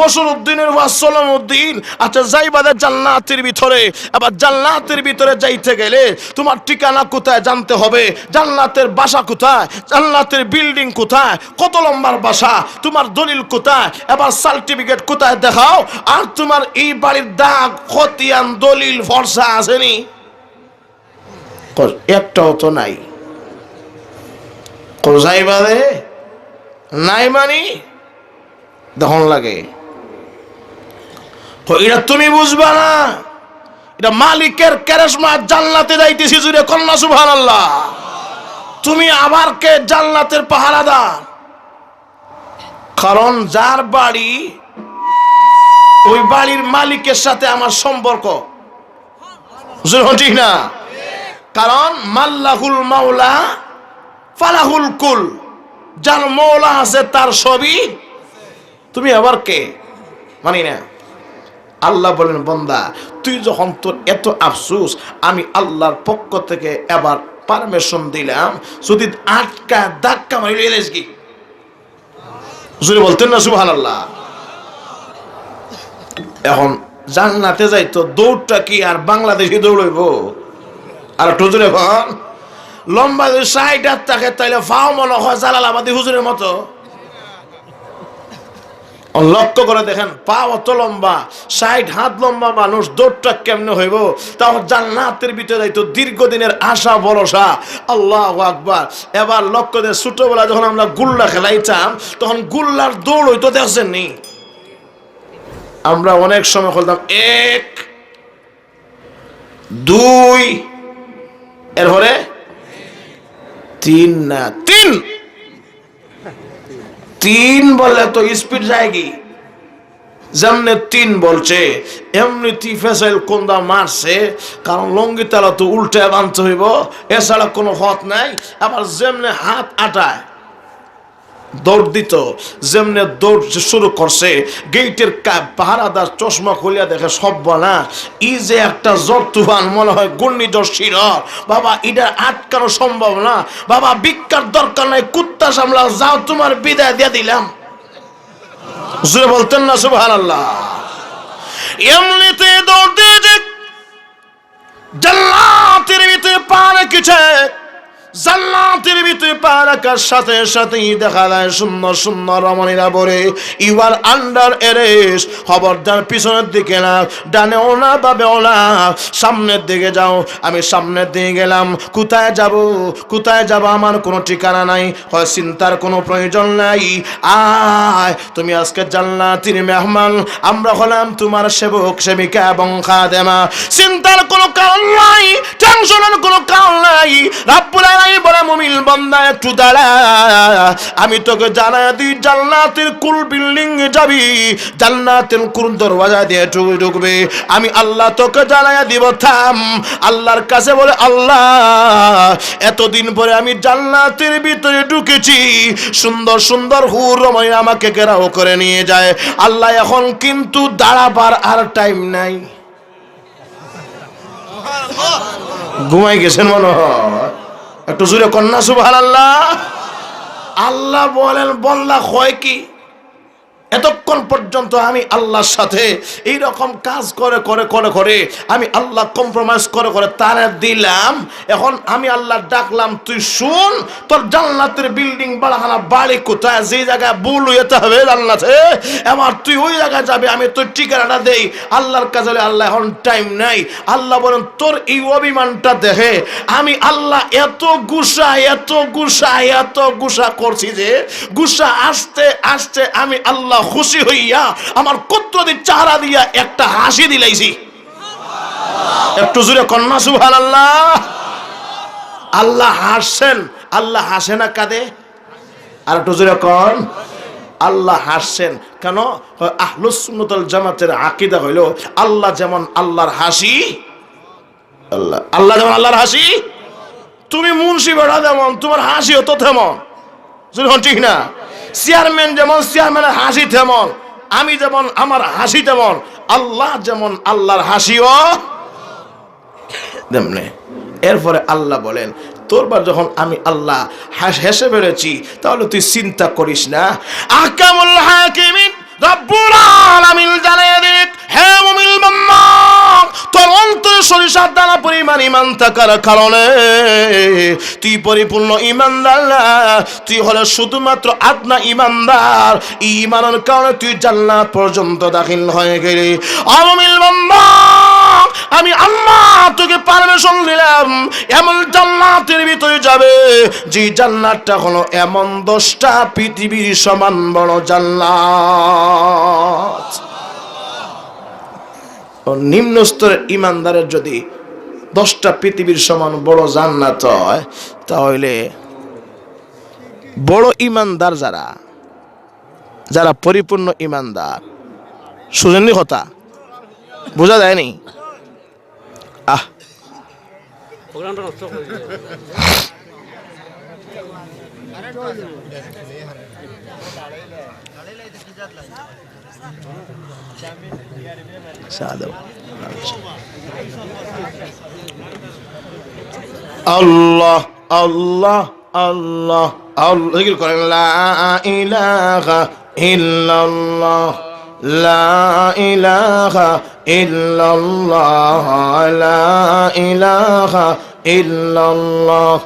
বশর উদ্দিনের ওয়া সলম উদ্দিন। আচ্ছা, যাইবাদের জান্নাতের ভিতরে। আবার জান্নাতের ভিতরে যাইতে গেলে তোমার ঠিকানা কোথায় জানতে হবে, জান্নাতের বাসা কোথায়, জান্নাতের বিল্ডিং কোথায়, কত লম্বার বাসা, তোমার দলিল কোথায়, এবার সার্টিফিকেট কোথায় দেখাও। আর তোমার এই বাড়ির দাগ, খতিয়ান, দলিল, ফর্সা আসেনি? একটাও তো নাই। কোথায় বাদে নাই মানি দহন লাগে। এটা তুমি বুঝবা না, এটা মালিকের কারিশমা। জান্নাতে যাইতেছি, জুড়ে কন্যা সুবহানাল্লাহ। তুমি আবার কে জান্নাতের পাহারাদার? কারণ যার বাড়ি, ওই বাড়ির মালিকের সাথে আমার সম্পর্ক, ঠিক না? কারণ মাল্লাহুল মাওলা ফালাহুল কুল, যার মৌলা আছে তার সবই। তুমি আবার কে? মানি না। আল্লাহ বলেন, বান্দা তুই যখন তোর এত আফসোস, আমি আল্লাহর পক্ষ থেকে এবার পারমিশন দিলাম, যদি আটকা ধাক্কা মারি এলিস কি বলতেন না সুবহানাল্লাহ। এখন জান্নাতে যাই তো দৌড়টা কি আর বাংলাদেশি দৌড়ইব? আর একটু জোরে এখন লম্বা যদি ৬০ হাত থাকে, তাইলে ফাও মনে হয় জালালাবাদী হুজুরের মতো। লক্ষ্য করে দেখেন, পা অত লম্বা, ৬০ হাত লম্বা মানুষ, দৌড়টা কেমনে হইব? তাও জান্নাতের ভিতরে যাইতো, দীর্ঘদিনের আশা ভরসা। আল্লাহু আকবার। এবার লক্ষ্য দিয়ে ছোটবেলা যখন আমরা গুল্লা খেলাইতাম, তখন গুল্লার দৌড় হইতো, দেখছেন নি? আমরা অনেক সময় খেলতাম ১, ২, এরপরে ৩ না ৩ বলে তো স্পিড যায় কি? যেমনে ৩ বলছে এমনি ফেসাইল কোনটা মারছে, কারণ লঙ্গি তালা তো উল্টে বাঁধতে হইব, এছাড়া কোনো পথ নাই। আবার যেমনে হাত আটায় দৌড় দিত, যেমনে দৌড় শুরু করছে, গেটের পাহারাদার চশমা খুলিয়া দেখে সব বলা ই যে একটা জ্বর তুফান, মনে হয় ঘূর্ণিঝড় শিরর। বাবা, এটা আটকানো সম্ভব না। বাবা, ভিক্ষার দরকার নাই, কুত্তা সামলাও, যাও, তোমার বিদায় দিয়ে দিলাম। জোরে বলতেন না সুবহানাল্লাহ। এমনিতে দৌড় দিয়ে যে জান্নাতের ভিতরে পা রেখেছে, জান্নাতের ভিতরে পা রাখার সাথে সাথেই দেখা যায় সুন্দর সুন্দর রমণীরা বলে, ইউ আর আন্ডার অ্যারেস্ট। খবরদার পিছনের দিকে না, ডানেও না, বামেও না, সামনের দিকে যাও। আমি সামনের দিকে গেলাম। কোথায় যাব, কোথায় যাব আমার কোনো ঠিকানা নাই। হয় চিন্তার কোনো প্রয়োজন নাই, আয়, তুমি আজকে জান্নাতের মেহমান, আমরা হলাম তোমার সেবক, সেবিকা এবং খাদেমা। চিন্তার কোনো কারণ নাই, টেনশনের কোনো কারণ নাই। রাব্বুল আলামিন বলে, মুমিন বান্দা একটু দাঁড়া, আমি তোকে জানাই দিই, জান্নাতের কুল বিল্ডিং এ যাবি, জান্নাতের কুল দরওয়াজা দিয়ে ঢুকবে, আমি আল্লাহ তোকে জানাই দিব। থাম। আল্লাহর কাছে বলে, আল্লাহ, এতদিন পরে আমি জান্নাতের ভিতরে ঢুকেছি, সুন্দর সুন্দর হুর রমণী আমাকে ঘেরাও করে নিয়ে যায়। আল্লাহ, এখন কিন্তু দাঁড়াবার আর টাইম নাই। ঘুমাই গেছেন মনে হয়। একটু জোরে কন্যা সুবহানাল্লাহ। আল্লাহ বলেন, বল্লা হয় কি, এতক্ষণ পর্যন্ত আমি আল্লাহর সাথে এই রকম কাজ করে করে করে করে আমি আল্লাহ কম্প্রোমাইজ করে করে তারে দিলাম। এখন আমি আল্লাহ ডাকলাম, তুই শুন, তোর জান্নাতের বিল্ডিং বাড়াখানা বাড়ি কোথায়, যে জায়গায় ভুল হইতে হবে জান্নাতে, এবার তুই ওই জায়গায় যাবে, আমি তোর ঠিকানাটা দেই। আল্লাহর কাছে আল্লাহ, এখন টাইম নাই। আল্লাহ বলেন, তোর এই অভিমানটা দেখে আমি আল্লাহ এত গুসা এত গুসা এত গুসা করছি যে গুসা আসতে আসতে আমি আল্লাহ খুশি হইয়া আমার কুদরতি চেহারা দিয়া একটা হাসি দিলাইছি। একটু জোরে কন্যা সুবহানাল্লাহ। আল্লাহ হাসছেন, আল্লাহ হাসে না কাঁদে? আর একটু জোরে কন। আল্লাহ হাসছেন কেন? আহলুস সুন্নাত ওয়াল জামাতের আকীদা হইল আল্লাহ যেমন আল্লাহর হাসি, আল্লাহ যেমন আল্লাহর হাসি, তুমি মুন্সি বেড়া যেমন তোমার হাসিও তো তেমন, ঠিক না? চেয়ারম্যান যেমন চেয়ারম্যানের হাসি তেমন, আমি যেমন আমার হাসি তেমন, আল্লাহ যেমন আল্লাহর হাসিও তেমনি। এরপরে আল্লাহ বলেন তোরবার যখন আমি আল্লাহ হেসে বেড়েছি তাহলে তুই চিন্তা করিস না। আহকামুল হাকিমিন রব্বুল আলামিন জানিয়ে দিক, হে মুমিন বান্দা, তোর অন্তরে সরিষার দানা পরিমাণ ঈমান থাকার কারণে তুই পরিপূর্ণ ঈমানদার না, তুই হলে শুধুমাত্র আদনা ঈমানদার। ঈমানের কারণে তুই জান্নাত পর্যন্ত দাখিল হয়ে গেলি। ও মুমিন বান্দা, আমি আল্লাহ তোকে পারমিশন দিলাম এমন জান্নাতের ভিতরে যাবে যে জান্নাতটা হলো এমন 10টা পৃথিবীর সমান বড় জান্নাত। নিম্ন স্তরের ইমানদারের যদি 10টা পৃথিবীর সমান বড় জান্নাত হয়, তাহলে বড় ইমানদার যারা যারা পরিপূর্ণ ইমানদার, সুজনী কথা বোঝা যায়নি? আহ আল্লাহ আল্লাহ আল্লাহ আল্লাহ করেন, লা ইলাহা ইল্লাল্লাহ, লা ইলাহা ইল্লাল্লাহ, লা ইলাহা ইল্লাল্লাহ,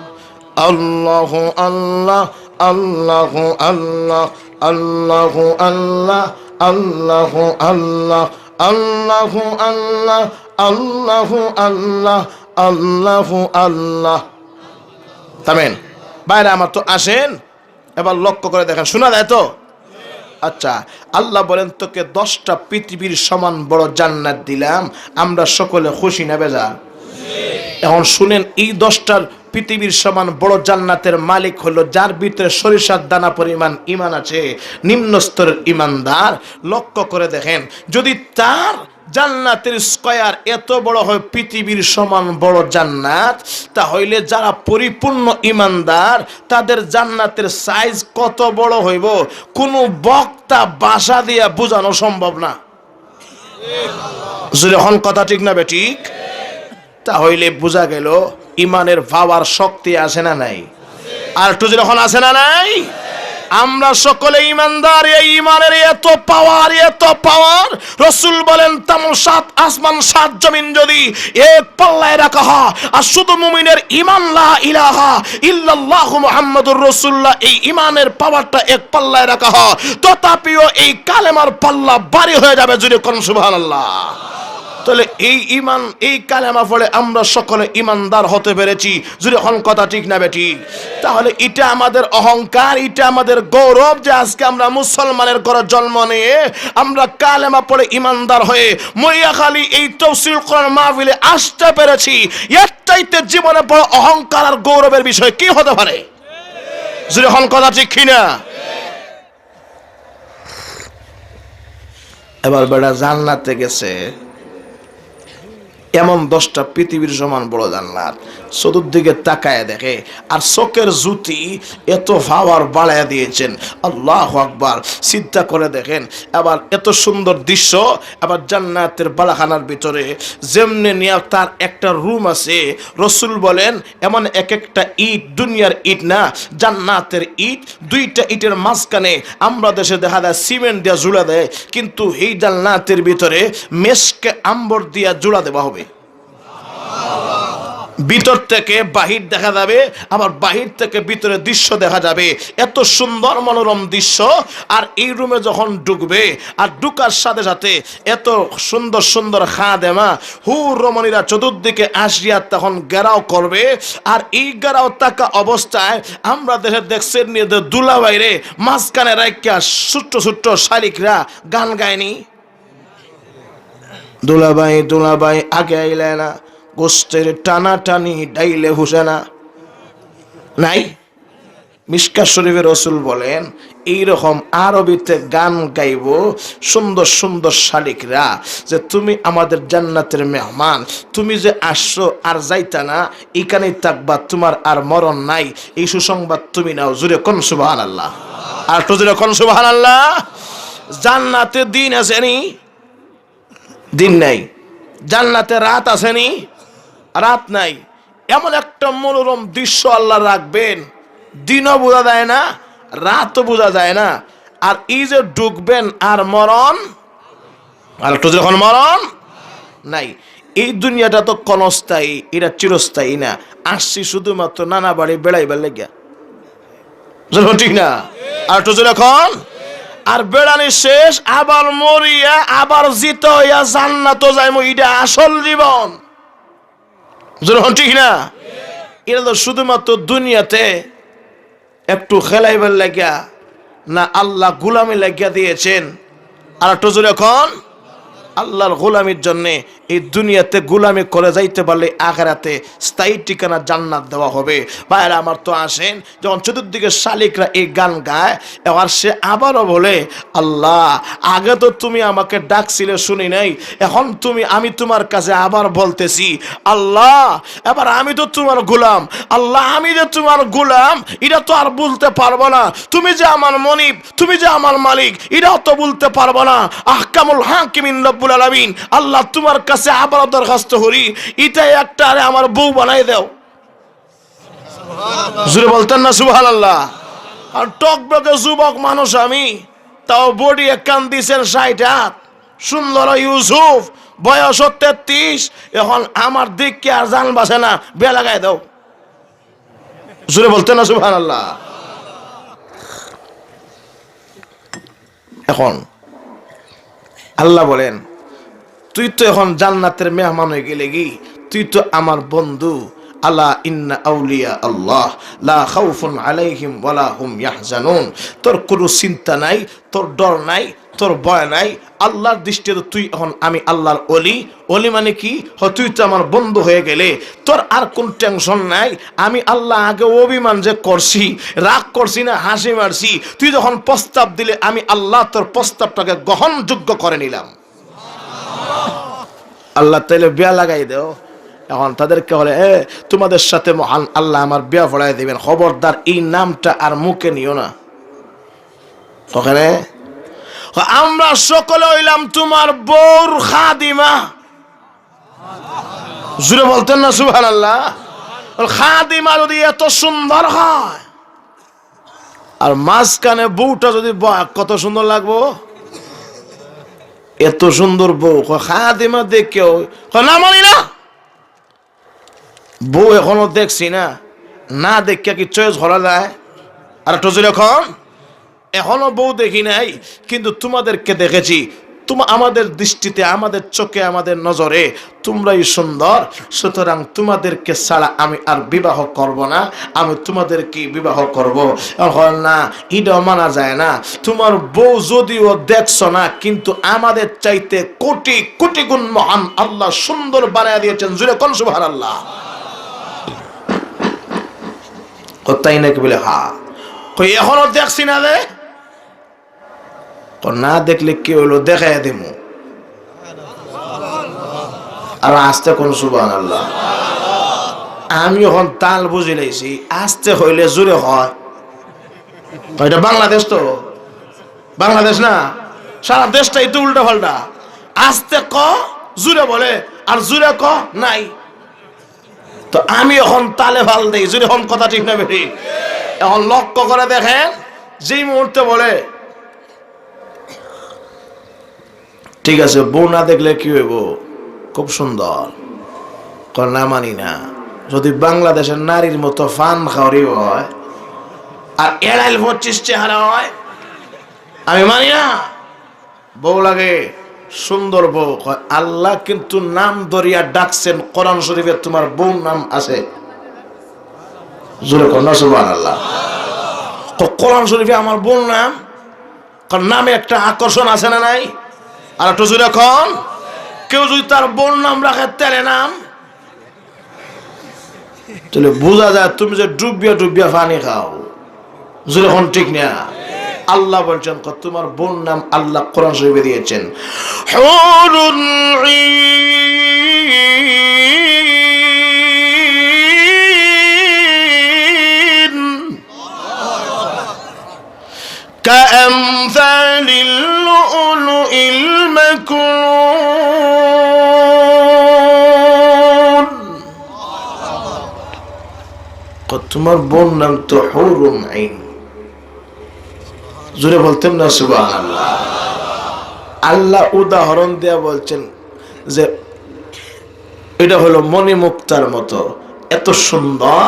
আল্লাহু আল্লাহ, আল্লাহু আল্লাহ, আল্লাহু আল্লাহ, আল্লাহু আল্লাহ, আল্লাহু আল্লাহ, আল্লাহু আল্লাহ, আল্লাহু আল্লাহ। থামেন বাইরে আমার তো আসেন, এবার লক্ষ্য করে দেখেন, শোনা যায় তো? আচ্ছা, আল্লাহ বলেন তোকে 10টা পৃথিবীর সমান বড় জান্নাত দিলাম, আমরা সকলে খুশি না বেজার? এখন শুনেন, এই 10টার পৃথিবীর সমান বড় জান্নাতের মালিক হলো যার ভিতরে সরিষার দানা পরিমাণ ঈমান আছে, নিম্ন স্তরের ঈমানদার। লক্ষ্য করে দেখেন, যদি তার জান্নাতের স্কয়ার এত বড় হয় পৃথিবীর সমান বড় জান্নাত, তাহলে যারা পরিপূর্ণ ঈমানদার তাদের জান্নাতের সাইজ কত বড় হইব কোনো বক্তা ভাষা দিয়া বোঝানো সম্ভব না। যখন কথা ঠিক না বেঠিক? তাহলে বোঝা গেল ইমানের পাওয়ার শক্তি আছে না নাই? আর একটু যখন আছে না নাই? আমরা সকলে ইমানদার, এই ইমানের এত পাওয়ার, এত পাওয়ার। রাসূল বলেন তাম 7 আসমান 7 জমিন যদি এক পাল্লায় রাখা হয় আর শুধু মুমিনের ঈমান লা ইলাহা ইল্লাল্লাহ মুহাম্মাদুর রাসূলুল্লাহ, এই ঈমানের পাওয়ারটা এক পাল্লায় রাখা হয়, তথাপিও এই কালেমার পাল্লা ভারী হয়ে যাবে। যদি কোন সুবহানাল্লাহ। তাহলে এই ঈমান, এই কালেমা পড়ে আমরা সকলে ঈমানদার হতে পেরেছি। যদি হন কথা ঠিক না বেঠিক? তাহলে এটা আমাদের অহংকার, এটা আমাদের গৌরব যে আজকে আমরা মুসলমানের ঘরে জন্ম নিয়ে আমরা কালেমা পড়ে ঈমানদার হয়ে মরিয়াখালী এই তাফসীর কোরআন মাহফিলে আসতে পেরেছি। এর চাইতে জীবনে বড় অহংকার আর গৌরবের বিষয় কি হতে পারে? যদি হন কথা ঠিক কিনা? এবার বেটা জান্নাতে গেছে, এমন 10টা পৃথিবীর সমান বড় জান্নাত, চতুর্দিকে তাকায় দেখে আর চোখের জ্যোতি এত পাওয়ার বাড়ায় দিয়েছেন। আল্লাহু আকবার। চিন্তা করে দেখেন, আবার এত সুন্দর দৃশ্য। আবার জান্নাতের বালাখানার ভিতরে যেমনি নিয়ে তার একটা রুম আছে, রাসূল বলেন এমন এক একটা ইট দুনিয়ার ইট না, জান্নাতের ইট। 2টা ইটের মাঝখানে আমরা দেশে দেখা যায় সিমেন্ট দিয়া জুড়া দেয়, কিন্তু এই জান্নাতের ভিতরে মেশকে আম্বর দিয়া জুড়া দেওয়া হবে। ভিতর থেকে বাহির দেখা যাবে, আবার বাহির থেকে ভিতরে দৃশ্য দেখা যাবে। এত সুন্দর মনোরম দৃশ্য। আর এই রুমে যখন ঢুকবে আর ঢুকার সাথে সাথে এত সুন্দর সুন্দর খাদেমা হুর রমণীরা চতুর্দিকে আসিয়া তখন ঘেরাও করবে। আর এই ঘেরাও থাকা অবস্থায় আমরা দেশে দেখছেন নিয়ে দুলা বাইরে মাঝখানে রাখিয়া ছোট্ট ছোট্ট শালিকরা গান গায়নি? দুলাভাই আগে আইলে না, গোস্তের টানা টানি ডাইলে হুসে না নাই। মিশকাত শরীফে রাসূল বলেন এইরকম আরবিতে গান গাইব সুন্দর সুন্দর শালিকরা, যে তুমি আমাদের জান্নাতের মেহমান, তুমি যে আসছো আর যাইতা না, এখানেই থাকবা, তোমার আর মরণ নাই, এই সুসংবাদ তুমি নাও। জুড়ে কোন সুবহানাল্লাহ, আর তো জুড়ে কোন সুবহানাল্লাহ। জান্নাতে দিন আসেনি? দিন নাই। জান্নাতে রাত আসেনি? রাত নাই। এমন একটা মনোরম দৃশ্য আল্লাহ রাখবেন, দিনও বোঝা যায় না, রাতও বোঝা যায় না। আর এই যে ঢুকবেন আর মরণ, আর একটু যখন মরণ নাই। এই দুনিয়াটা তো ক্ষণস্থায়ী, এটা চিরস্থায়ী না। আসছি শুধুমাত্র নানা বাড়ি বেড়াইবার লেগিয়া, ঠিক না? আর একটু যখন আর বেড়ানি শেষ, আবার মরিয়া আবার জিত হইয়া জান্নাত যাইমু, এটা আসল জীবন, ঠিক না? এটা তো শুধুমাত্র দুনিয়াতে একটু খেলাইবার লাগিয়া না, আল্লাহ গোলামি লাগিয়া দিয়েছেন। আর একটু যখন আল্লাহর গোলামির জন্য এই দুনিয়াতে গোলামি করে যাইতে পারলে আখিরাতে স্থায়ী ঠিকানা জান্নাত দেওয়া হবে। ভাইরা আমার, তো আসেন, যখন চতুর্দিকে শালিকরা এই গান গায়, এবার সে আবারও বলে, আল্লাহ আগে তো তুমি আমাকে ডাকছিলে শুনি নাই, এখন আমি তোমার কাছে আবার বলতেছি, আল্লাহ এবার আমি তো তোমার গোলাম, আল্লাহ আমি যে তোমার গোলাম এটা তো আর বলতে পারবো না, তুমি যে আমার মনিব, তুমি যে আমার মালিক, এটাও তো বলতে পারবো না। আহকামুল হাকিমিন রব্বুল আলামিন, আল্লাহ তোমার কাছে আবার দরখাস্ত করি, এটাই একটা আরে আমার বউ বানাই দাও। জুড়ে বলতেন না সুবহানাল্লাহ। আর টকবকে যুবক মানুষ আমি, তাও বডি কান দিছেন ৬০ হাত, সুন্দর ইউসুফ, বয়স ৩৩, এখন আমার দিককে আর জান বাসে না, বিয়া লাগাই দাও। জুড়ে বলতেন না সুবহানাল্লাহ। এখন আল্লাহ বলেন, তুই তো এখন জান্নাতের মেহমান হয়ে গেলে কি, তুই তো আমার বন্ধু। আলা ইন্না আউলিয়া আল্লাহ লা খাউফুন আলাইহিম ওয়ালা হুম ইয়াহজানুন। তোর কোনো চিন্তা নাই, তোর ডর নাই, তোর ভয় নাই। আল্লাহর দৃষ্টিতে তুই এখন আমি আল্লাহর অলি। অলি মানে কি? তুই তো আমার বন্ধু হয়ে গেলে তোর আর কোন টেনশন নাই। আমি আল্লাহ আগে অভিমান যে করছি, রাগ করছি না, হাসি মারছি, তুই যখন প্রস্তাব দিলে আমি আল্লাহ তোর প্রস্তাবটাকে গ্রহণযোগ্য করে নিলাম। আল্লাহ তাইলে বিয়া লাগাই দেও। এখন তাদেরকে বলে, তোমাদের সাথে মহান আল্লাহ আমার বিয়া পড়াই দিবেন, খবরদার এই নামটা আর মুখে নিও না। ওখানে আমরা সকলে হইলাম তোমার বউর খাদিমা। জুড়ে বলতেন না সুবহানাল্লাহ। খাদিমা যদি এত সুন্দর হয়, আর মাঝখানে বউটা যদি কত সুন্দর লাগবো। এত সুন্দর বউ, খাদিমা দেখেও না মানি না। বউ এখনো দেখছি না, না দেখে কি চয়েস করা যায়? আর একটু যখন এখনো বউ দেখি নাই, কিন্তু তোমাদেরকে দেখেছি। আমাদের দৃষ্টিতে, আমাদের চোখে, আমাদের নজরে তোমরাই সুন্দর, সুতরাং তোমাদেরকে ছাড়া আমি আর বিবাহ করব না, আমি তোমাদেরকে বিবাহ করব। না, এটা মানা যায় না। তোমার বউ যদিও দেখছো না, কিন্তু আমাদের চাইতে কোটি কোটি গুণ মহান আল্লাহ সুন্দর বানায় দিয়েছেন। জুড়ে কোন সুবহানাল্লাহ। তাই নাকি? বলে হ্যাঁ। এখনো দেখছি না রে। না দেখলে কি হলো, দেখাই দেবো। আর আসতে কোন সুবহানাল্লাহ। আমি এখন তাল বুঝে লাইছি, আসতে হইলে জোরে হয়। এটা বাংলাদেশ তো, বাংলাদেশ না, সারা দেশটাই তো উল্টা পাল্টা। আসতে ক জুড়ে বলে, আর জুড়ে ক নাই। তো আমি এখন তালে ভাল দেই, জুড়ে এখন কথা ঠিক না বেশি। এখন লক্ষ্য করে দেখেন, যেই মুহূর্তে বলে ঠিক আছে, বউ না দেখলে কি হইব, খুব সুন্দর, না মানি না। যদি বাংলাদেশের নারীর মতো ফান খাওয়ারি হয় আর এড়াইল 25 চেহারা হয়, আমি মানি না। বউ লাগে সুন্দর বউ। আল্লাহ কিন্তু নাম ধরিয়া ডাকছেন, কোরআন শরীফে তোমার বউ নাম আছে। জোরে কর না সুবহানাল্লাহ। তো কোরআন শরীফে আমার বউ নাম, কারণ নামে একটা আকর্ষণ আছে না নাই? আর একটু জোরে কর। কেউ যদি তার বোন নাম রাখে তেলে নাম, তাহলে বোঝা যায় তুমি যে ডুবিয়া ডুবিয়া পানি খাও। যখন ঠিক না, আল্লাহ বলছেন তোমার বোন নাম আল্লাহ কোরআন শরীফে দিয়েছেন হুরুন ঈন কাআমসালিল লুলুইল মাকনুন। তোমার বোন নাম তো হুরুন ঈন। জোরে বলতেন না সুবহানাল্লাহ। আল্লাহ উদাহরণ দেয়া বলছেন যে এটা হলো মণিমুক্তার মতো, এত সুন্দর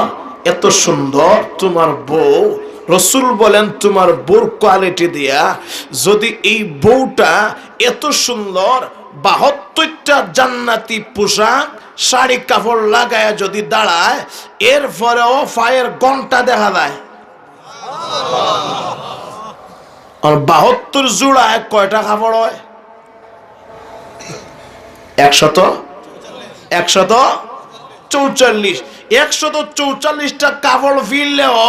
এত সুন্দর তোমার বউ। রসুল বলেন তোমার বউর কোয়ালিটি দিয়া যদি এই বউটা এত সুন্দর ৭২টা জান্নাতি পোশাক শাড়ি কাপড় লাগায় যদি দাঁড়ায়, এরপরেও পায়ের ঘন্টা দেখা যায়। আর ৭২ জোড়ায় কয়টা কাপড় হয়? ১৪৪। ১৪৪টা কাপড় ফিরলেও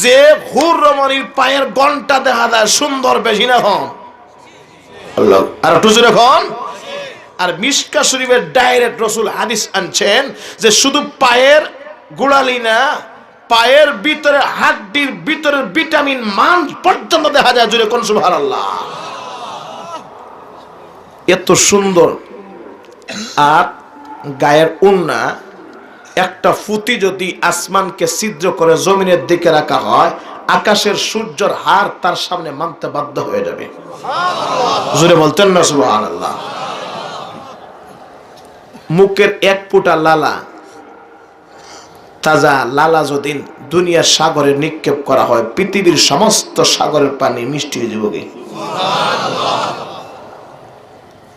যে হুর রমণীর পায়ের ঘন্টা দেখা যায় সুন্দর বেশি না কম? আর একটু জোরে কন। আর মিশকা শরীফের ডাইরেক্ট রসুল হাদিস আনছেন যে শুধু পায়ের গোড়ালি না, পায়ের ভিতরে হাড্ডির ভিতরের ভিটামিন মান পর্যন্ত দেখা যায়। জোরে কোন সুবহানাল্লাহ। এত সুন্দর। আর গায়ের ওন্না একটা ফুটি যদি আসমানকে ছিদ্র করে জমিনের দিকে রাখা হয়, আকাশের সূর্যের হার তার সামনে মানতে বাধ্য হয়ে যাবে। জোরে বলতেন না সুবহানাল্লাহ। মুখের এক ফোঁটা লালা, তাজা লালা যদি দুনিয়ার সাগরে নিক্ষেপ করা হয়, পৃথিবীর সমস্ত সাগরের পানি মিষ্টি হয়ে যাবে।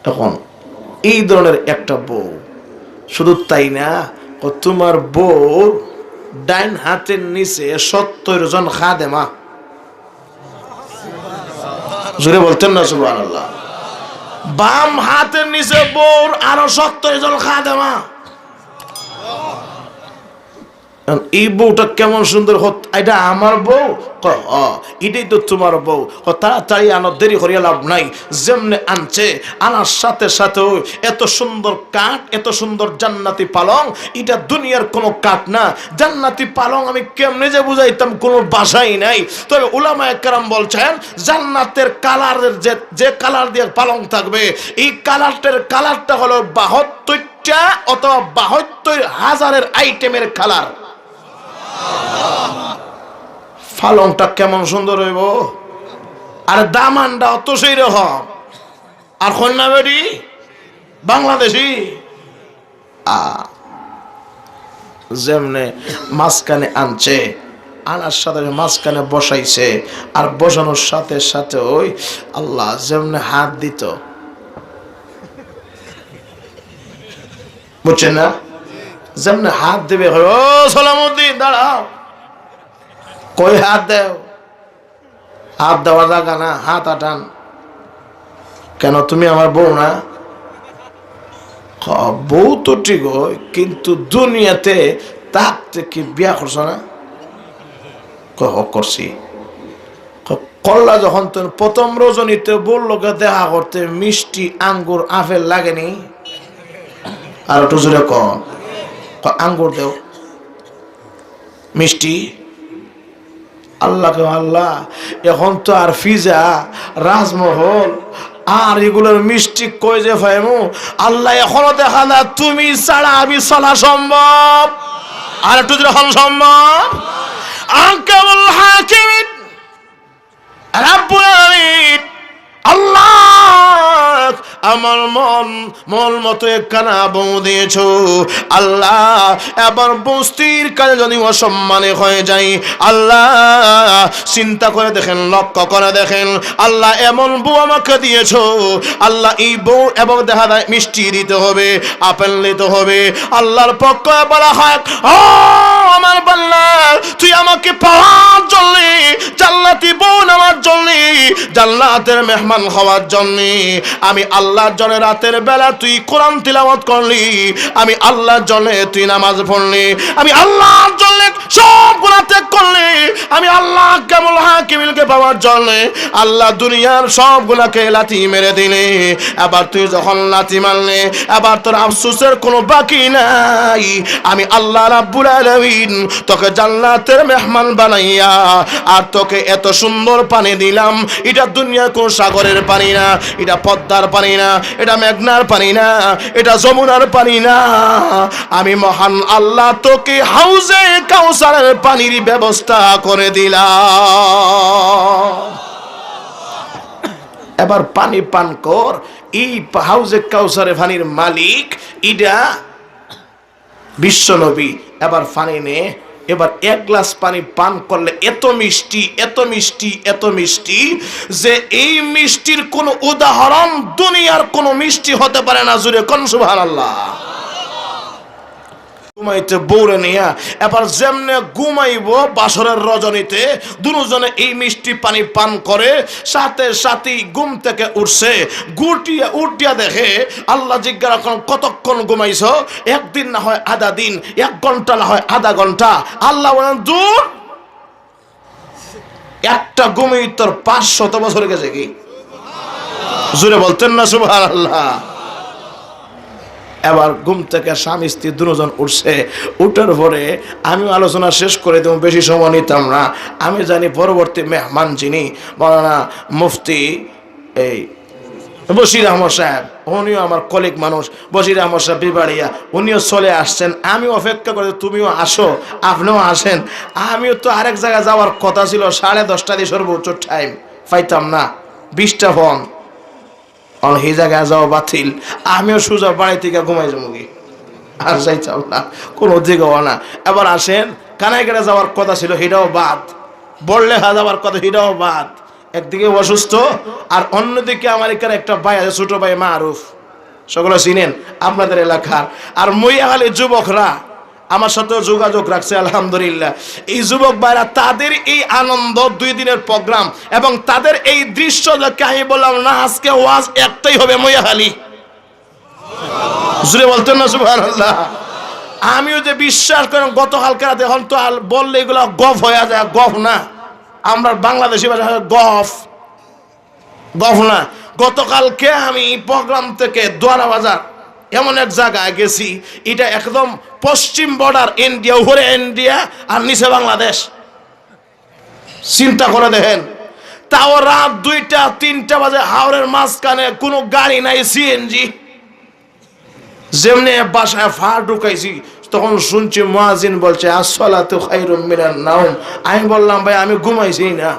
তখন এই ধরনের একটা বউ, শুধু তাই না, তোমার বউ ডাইন হাতের নিচে ৭০ জন খাদেমা। জোরে বলতেন না সুবহানাল্লাহ। বাম হাতের নিচে বউর আরো ৭০ জন খাদেমা। এই বউটা কেমন সুন্দর, এটা আমার বউ? এটাই তো তোমার বউ। তাড়াতাড়ি আনো, দেরি করিয়া লাভ নাই। যেমনে আনছে আনার সাথে সাথে এত সুন্দর কাঠ, এত সুন্দর জান্নাতি পালং, এটা দুনিয়ার কোনো কাঠ না। জান্নাতি পালং আমি কেমনে যে বুঝাইতাম, কোনো বাসাই নাই। তবে উলামায়ে কেরাম বলছেন জান্নাতের কালারের যে কালার দিয়ে পালং থাকবে, এই কালারটা হলো ৭২টা অথবা ৭২,০০০ আইটেমের কালার। পালংটা কেমন সুন্দর হইব, আর দামানটা অত সেই রকম। আর কন্যা বেটি বাংলাদেশি যেমনে মাঝখানে আনছে, আনার সাথে মাঝখানে বসাইছে, আর বসানোর সাথে সাথে ওই আল্লাহ যেমনে হাত দিত, বুঝছেন না? যেমনে হাত দেবে, ও সালামউদ্দিন দাঁড়াও, কই হাত দেও? হাত দেওয়ার জায়গা না, হাত আটান। কেন, তুমি আমার বউ না? বউ তো ঠিক হয়, কিন্তু দুনিয়াতে থাকতে কি বিয়া করছো না? করছি। করলা যখন তুমি প্রথম রজনীতে বললোকে দেখা করতে, মিষ্টি আঙ্গুর আপেল লাগেনি? আর একটু জোরে কম। আঙ্গুর দেও, মিষ্টি। আল্লাহকে আল্লাহ, এখন তো আর ফিজা, রাজমহল আর এগুলোর মিষ্টি কই যে ফাইমু? আল্লাহ এখনো দেখা না তুমি ছাড়া আমি চলা সম্ভব? আর একটু যখন সম্ভব। আনকাবুল হাকিমিন রাব্বুল আলামিন আল্লাহ আমার মন মতো একখানা বউ দিয়েছ আল্লাহ। এবার বস্তির কাজে যদি অসম্মানে হয়ে যায় আল্লাহ, চিন্তা করে দেখেন, লক্ষ্য করে দেখেন আল্লাহ, এমন বউ আমাকে দিয়েছ আল্লাহ। এই বউ এবং দেখা যায় মিষ্টি দিতে হবে, আপেল দিতে হবে। আল্লাহর পক্ষে বলা হয়, ও আমার বান্দা, তুই আমাকে পাওয়ার জন্য, জান্নাতি বউ নেওয়ার জন্য জান্নাতের মেহমান হওয়ার জন্য। আমি আল্লাহর জন্য রাতের বেলা তুই কোরআন তিলাওয়াত করলি, আমি আল্লাহর জন্য তুই নামাজ পড়লি, আমি আল্লাহর জন্য সব গুনাহ ত্যাগ করলি, আমি আল্লাহ কামুল হাকিমিলকে পাওয়ার জন্য আল্লাহ দুনিয়ার সব গুনাহকে লাথি মেরে দিলি। আবার তুই যখন লাথি মারলি, আবার তোর আফসোসের কোনো বাকি নাই। আমি আল্লাহ রাব্বুল আলামিন তোকে জান্নাতের মেহমান বানাইয়া আর তোকে এত সুন্দর পানি দিলাম। এটা দুনিয়ার কোন সাগরের পানি না, এটা পদ্মার পানি না, এটা মেঘনার পানি না, এটা যমুনার পানি না। আমি মহান আল্লাহ তোকে হাউজে কাউসারের পানির ব্যবস্থা করে দিলাম। এবার পানি পান কর। এই হাউজে কাউসারের পানির মালিক ইডা বিশ্ব নবী। এবার পানি নে, এবার এক গ্লাস পানি পান করলে এত মিষ্টি, এত মিষ্টি, এত মিষ্টি যে এই মিষ্টির কোন উদাহরণ দুনিয়ার কোন মিষ্টি হতে পারে না। জুড়ে কোন সুবহানাল্লাহ। ঘুমাইতে বউরে নিয়া এবার যেমনে ঘুমাইব বাসরের রজনীতে দুজনে এই মিষ্টি পানি পান করে, সাথে সাথেই ঘুম থেকে উঠছে। উঠিয়া দেখে আল্লাহ জিজ্ঞাসা করেন কতক্ষণ ঘুমাইছ? একদিন না হয় আধা দিন, 1 ঘন্টা না হয় আধা ঘন্টা। আল্লাহ বলেন দূর, একটা ঘুমেই তোর 500 বছর গেছে। কি জুড়ে বলতেন না সুবহানাল্লাহ। এবার ঘুম থেকে স্বামী স্ত্রী দুজন উঠছে। উঠার পরে আমি আলোচনা শেষ করে দেব, বেশি সময় নিতাম না। আমি জানি পরবর্তী মেহমান যিনি মাওলানা মুফতি এই বশির আহমদ সাহেব, উনিও আমার কলিগ মানুষ। বশির আহমদ সাহেব বিবাড়িয়া, উনিও চলে আসছেন। আমি অপেক্ষা করে তুমিও আসো, আপনিও আসেন। আমিও তো আরেক জায়গায় যাওয়ার কথা ছিল, 10:30 দিয়ে সর্বোচ্চ টাইম পাইতাম না, 20টা ফোন। এই জায়গায় যাও বাতিল। আমিও সোজা বাড়ি থেকে ঘুমাই যাবো, কি আর যাইতাম না কোনো দিকেও না। এবার আসেন, কানাইঘাটে যাওয়ার কথা ছিল, সেটাও বাদ। বড়লেখা যাওয়ার কথা, সেটাও বাদ। একদিকে অসুস্থ, আর অন্যদিকে আমার এখানে একটা ভাই আছে, ছোট ভাই মারুফ, সকলে চিনেন আপনাদের এলাকার। আর মইয়াখালী যুবকরা আমার সাথেও যোগাযোগ রাখছে আলহামদুলিল্লাহ। এই যুবক ভাইরা তাদের এই আনন্দ 2 দিনের প্রোগ্রাম এবং তাদের এই দৃশ্য দেখে আমি বললাম না, আজকে ওয়াজ একটাই হবে মইয়াখালী। জুড়ে বলতেন না সুবহানাল্লাহ। আমিও যে বিশ্বাস করেন গতকালকে রাতে, এখন তো বললে এগুলো গফ হয়ে যায়, গফ না, আমরা বাংলাদেশি ভাষা গফ, গফ না। গতকালকে আমি প্রোগ্রাম থেকে দোয়ারা বাজার এমন এক জায়গায় গেছি, এটা একদম পশ্চিম বর্ডার ইন্ডিয়া, উপরে ইন্ডিয়া আর নিচে বাংলাদেশ। চিন্তা করে দেখেন, তাও রাত 2টা-3টা বাজে, হাওরের মাঝখানে কোনো গাড়ি নাই, সিএনজি। যেমনি বাসায় ফা ঢুকাইছি তখন শুনছি মুয়াজ্জিন বলছে আসসালাতু খায়রুম মিনান নাওম। আমি বললাম ভাই আমি ঘুমাইছি না।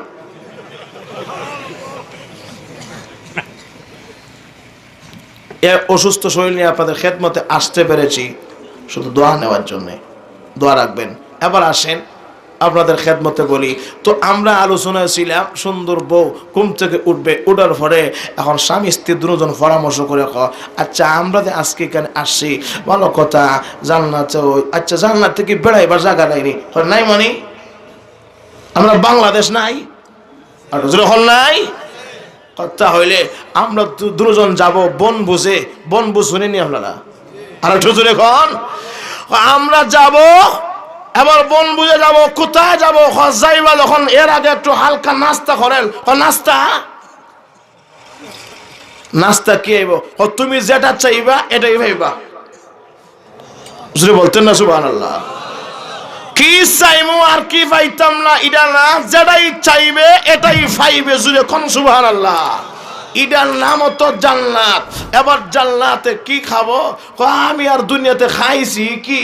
অসুস্থ শরীর নিয়ে আপনাদের খেদমতে আসতে পেরেছি শুধু দোয়া নেওয়ার জন্য, দোয়া রাখবেন। এবার আসেন আপনাদের খেদমতে বলি। তো আমরা আলোচনায় ছিলাম সুন্দর বউ ঘুম থেকে উঠবে, উঠার পরে এখন স্বামী স্ত্রী দুজন পরামর্শ করে আচ্ছা আমরা যে আজকে এখানে আসছি ভালো কথা, জান্নাতে আচ্ছা জান্নাত থেকে বেড়াইবার জায়গা নাইনি, নাই মানে আমরা বাংলাদেশ নাই, হল নাই। কথা হইলে আমরা দুজন যাব বনভোজে, বনভোজ শুনেনি আপনারা? আর একটু জোরে এখন আমরা যাব, এবার বনভোজে যাব। কোথায় যাব? যাইবা যখন এর আগে একটু হালকা নাস্তা করেন। নাস্তা নাস্তা কি আইব? তুমি যেটা চাইবা এটাই ভাইবা। বলতেন না সুবহানাল্লাহ। কি চাইমু আর কি পাইতাম না এটা না, যেটাই চাইবে এটাই পাইবে। জুড়ে কোন সুবহানাল্লাহ। এটার নাম তো জান্নাত। এবার জান্নাতে কি খাবো? আমি আর দুনিয়াতে খাইছি কি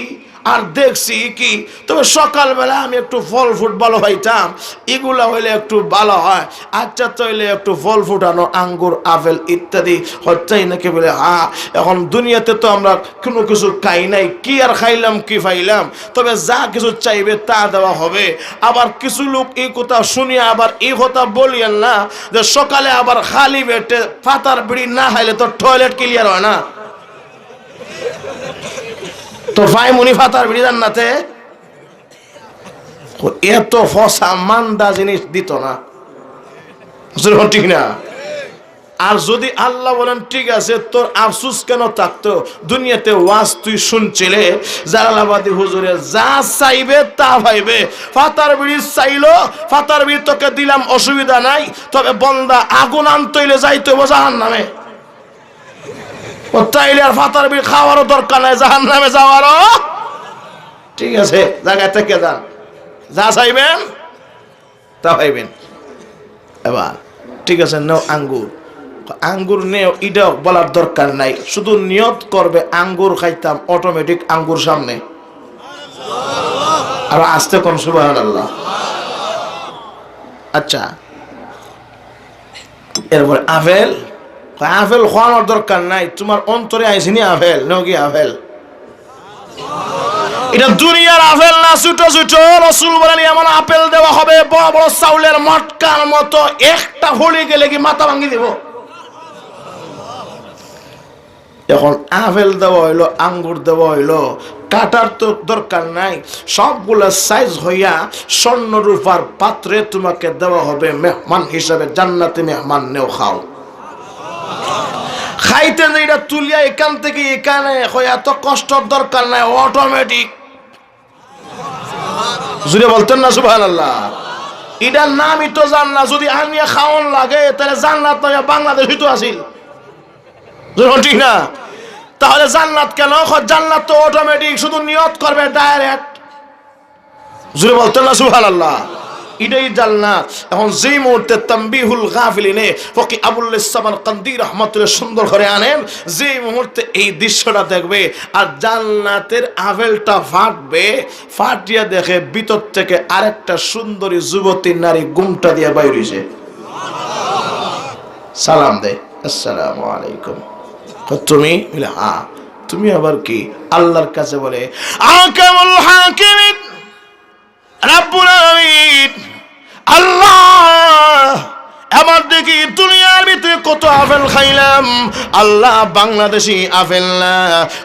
আর দেখছি কি, তবে সকালবেলা আমি একটু ফল ফ্রুট ভালো খাইতাম, এগুলা হইলে একটু ভালো হয়। আচ্ছা তাইলে একটু ফল ফুটানো আঙ্গুর আপেল ইত্যাদি হচ্ছেই নাকি বলে হ্যাঁ। এখন দুনিয়াতে তো আমরা কোনো কিছু খাই নাই, কি আর খাইলাম কি পাইলাম, তবে যা কিছু চাইবে তা দেওয়া হবে। আবার কিছু লোক এই কথা শুনিয়া আবার এই কথা বলিয়েন না যে সকালে আবার খালি পেটে পাতার বিড়ি না খাইলে তো টয়লেট ক্লিয়ার হয় না। তো ভাই মুনি ফাতার বিড়ি জান্নাতে এত ফসা মান্দা জিনিস দিত না। ঠিক না? আর যদি আল্লাহ বলেন ঠিক আছে, তোর আফসোস কেন থাকতো, দুনিয়াতে ওয়াজ তুই শুনছিলে, জালালাবাদী হুজুরে যা চাইবে তা পাইবে। ফাতার বিড়ি চাইলো, ফাতার বিড়ি তোকে দিলাম, অসুবিধা নাই, তবে বন্দা আগুন আনতইলে যাইতে জাহান্নামে। ও তাইলে আর ফাতার বিড়ি খাওয়ারও দরকার নাই, জাহান্নামে যাওয়ারও। ঠিক আছে, জায়গায় থেকে যান, যা চাইবেন তা পাইবেন। এবার ঠিক আছে, নাও আঙ্গুর। আঙ্গুর নেও, এটাও বলার দরকার নাই, শুধু নিয়ত করবে আঙ্গুর খাইতাম, অটোমেটিক আঙ্গুর সামনে। আর আসতে কোন সুবহানাল্লাহ। আচ্ছা, এরপরে আপেল। আপেল খাওয়ানোর দরকার নাই, তোমার অন্তরে আইসিনি আপেল, নেও কি আপেল? এটা দুনিয়ার আপেল না, ছোট ছোট। রাসূল বলেন এমন আপেল দেওয়া হবে বড় বড় চাউলের মটকার মতো, একটা হলে গেলে কি মাথা ভাঙি দিব। এখন আপেল দেওয়া হইলো, আঙ্গুর দেওয়া হইলো, কাটার তো দরকার নাই, সবগুলা সাইজ হইয়া স্বর্ণ রূপার পাত্রে তোমাকে দেওয়া হবে মেহমান হিসাবে। জান্নাতে মেহমান নেও, খাও। খাইতে যে এটা তুলিয়া এখান থেকে এখানে হইয়া তো কষ্টর দরকার নাই, অটোমেটিক। জুড়ে বলতেন না সুবহানাল্লাহ। এটার নামই তো জান্নাত। যদি আনিয়া খাওয়ান লাগে তাহলে জান্নাত নয় বাংলাদেশ হইতো আসিল, ঠিক না? তাহলে জান্নাত কেন? জান্নাত তো অটোমেটিক, শুধু নিয়ত করবে ডাইরেক্ট। জুড়ে বলতেন না সুবহানাল্লাহ। এটাই জান্নাত। এখন যেই মুহূর্তে তানবিহুল গাফিলিনে ফকি আবুল সামারকান্দি রাহমাতুল্লাহ সুন্দর করে আনেন, যেই মুহূর্তে এই দৃশ্যটা দেখবে আর জান্নাতের আপেলটা ফাটবে, ফাটিয়া দেখে ভিতর থেকে আরেকটা সুন্দরী যুবতী নারী ঘুমটা দিয়ে বাইর হইছে, সালাম দেয়, আসসালামু আলাইকুম। তুমি বলে হ্যাঁ। তুমি আবার কি? আল্লাহর কাছে বলে আহকামুল হাকিমিন রাব্বুল আলামিন, আল্লাহ এবার দেখি দুনিয়ার ভিতরে কত আপেল খাইলাম। আল্লাহ বাংলাদেশি আপেল না,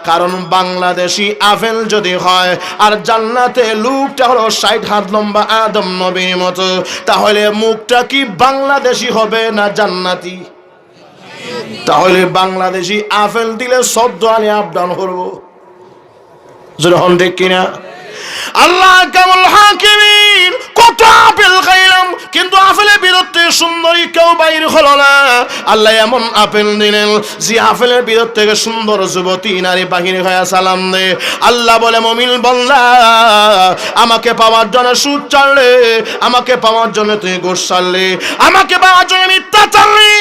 কারণ বাংলাদেশি আপেল যদি হয় আর জান্নাতে লোকটা হলো 60 হাত লম্বা আদম নবীর মতো, তাহলে মুখটা কি বাংলাদেশি হবে না জান্নাতি? তাহলে বাংলাদেশি আপেল দিলে শব্দ আনি আপ ডাউন করবো, যখন ঠিক কিনা? আল্লাহ কামুল হাকিমিন, কত আপেল খাইলাম কিন্তু আপেলের বিরুদ্ধে সুন্দরী কেউ বাইর হলো না। আল্লাহ এমন আপেল দিলেন যে আপেলের বিরুদ্ধ থেকে সুন্দর যুবতী নারী বাহির হয়ে সালাম দে। আল্লাহ বলে মুমিন বান্দা, আমাকে পাওয়ার জন্য সুদ চাললে, আমাকে পাওয়ার জন্য তুই ঘুষ চাললে, আমাকে পাওয়ার জন্য মিথ্যা চাললি,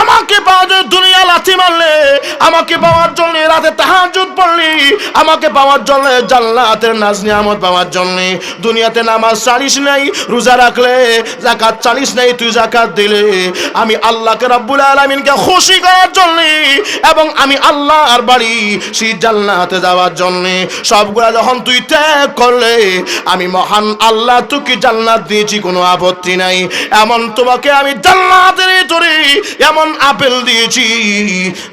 আমাকে পাওয়ার জন্য দুনিয়া লাথি মারলে, আমাকে পাওয়ার জন্য রাতে তাহাজ্জুদ পড়লি, আমাকে পাওয়ার জন্য জান্নাতের নাজ নিয়ামত পাওয়ার জন্য দুনিয়াতে নামাজ ছাড়িস নাই, রোজা রাখলে, যাকাত ছাড়িস নাই, তুই যাকাত দিলে, আমি আল্লাহকে রাব্বুল আলামিনকে খুশি করার জন্য এবং আমি আল্লাহর বাড়ি সেই জান্নাতে যাওয়ার জন্য সবগুলা যখন তুই ত্যাগ করলে, আমি মহান আল্লাহ তোকে জান্নাত দিয়েছি, কোনো আপত্তি নাই। এমন তোমাকে আমি জান্নাতের ভিতরে এমন আপেল দিয়েছি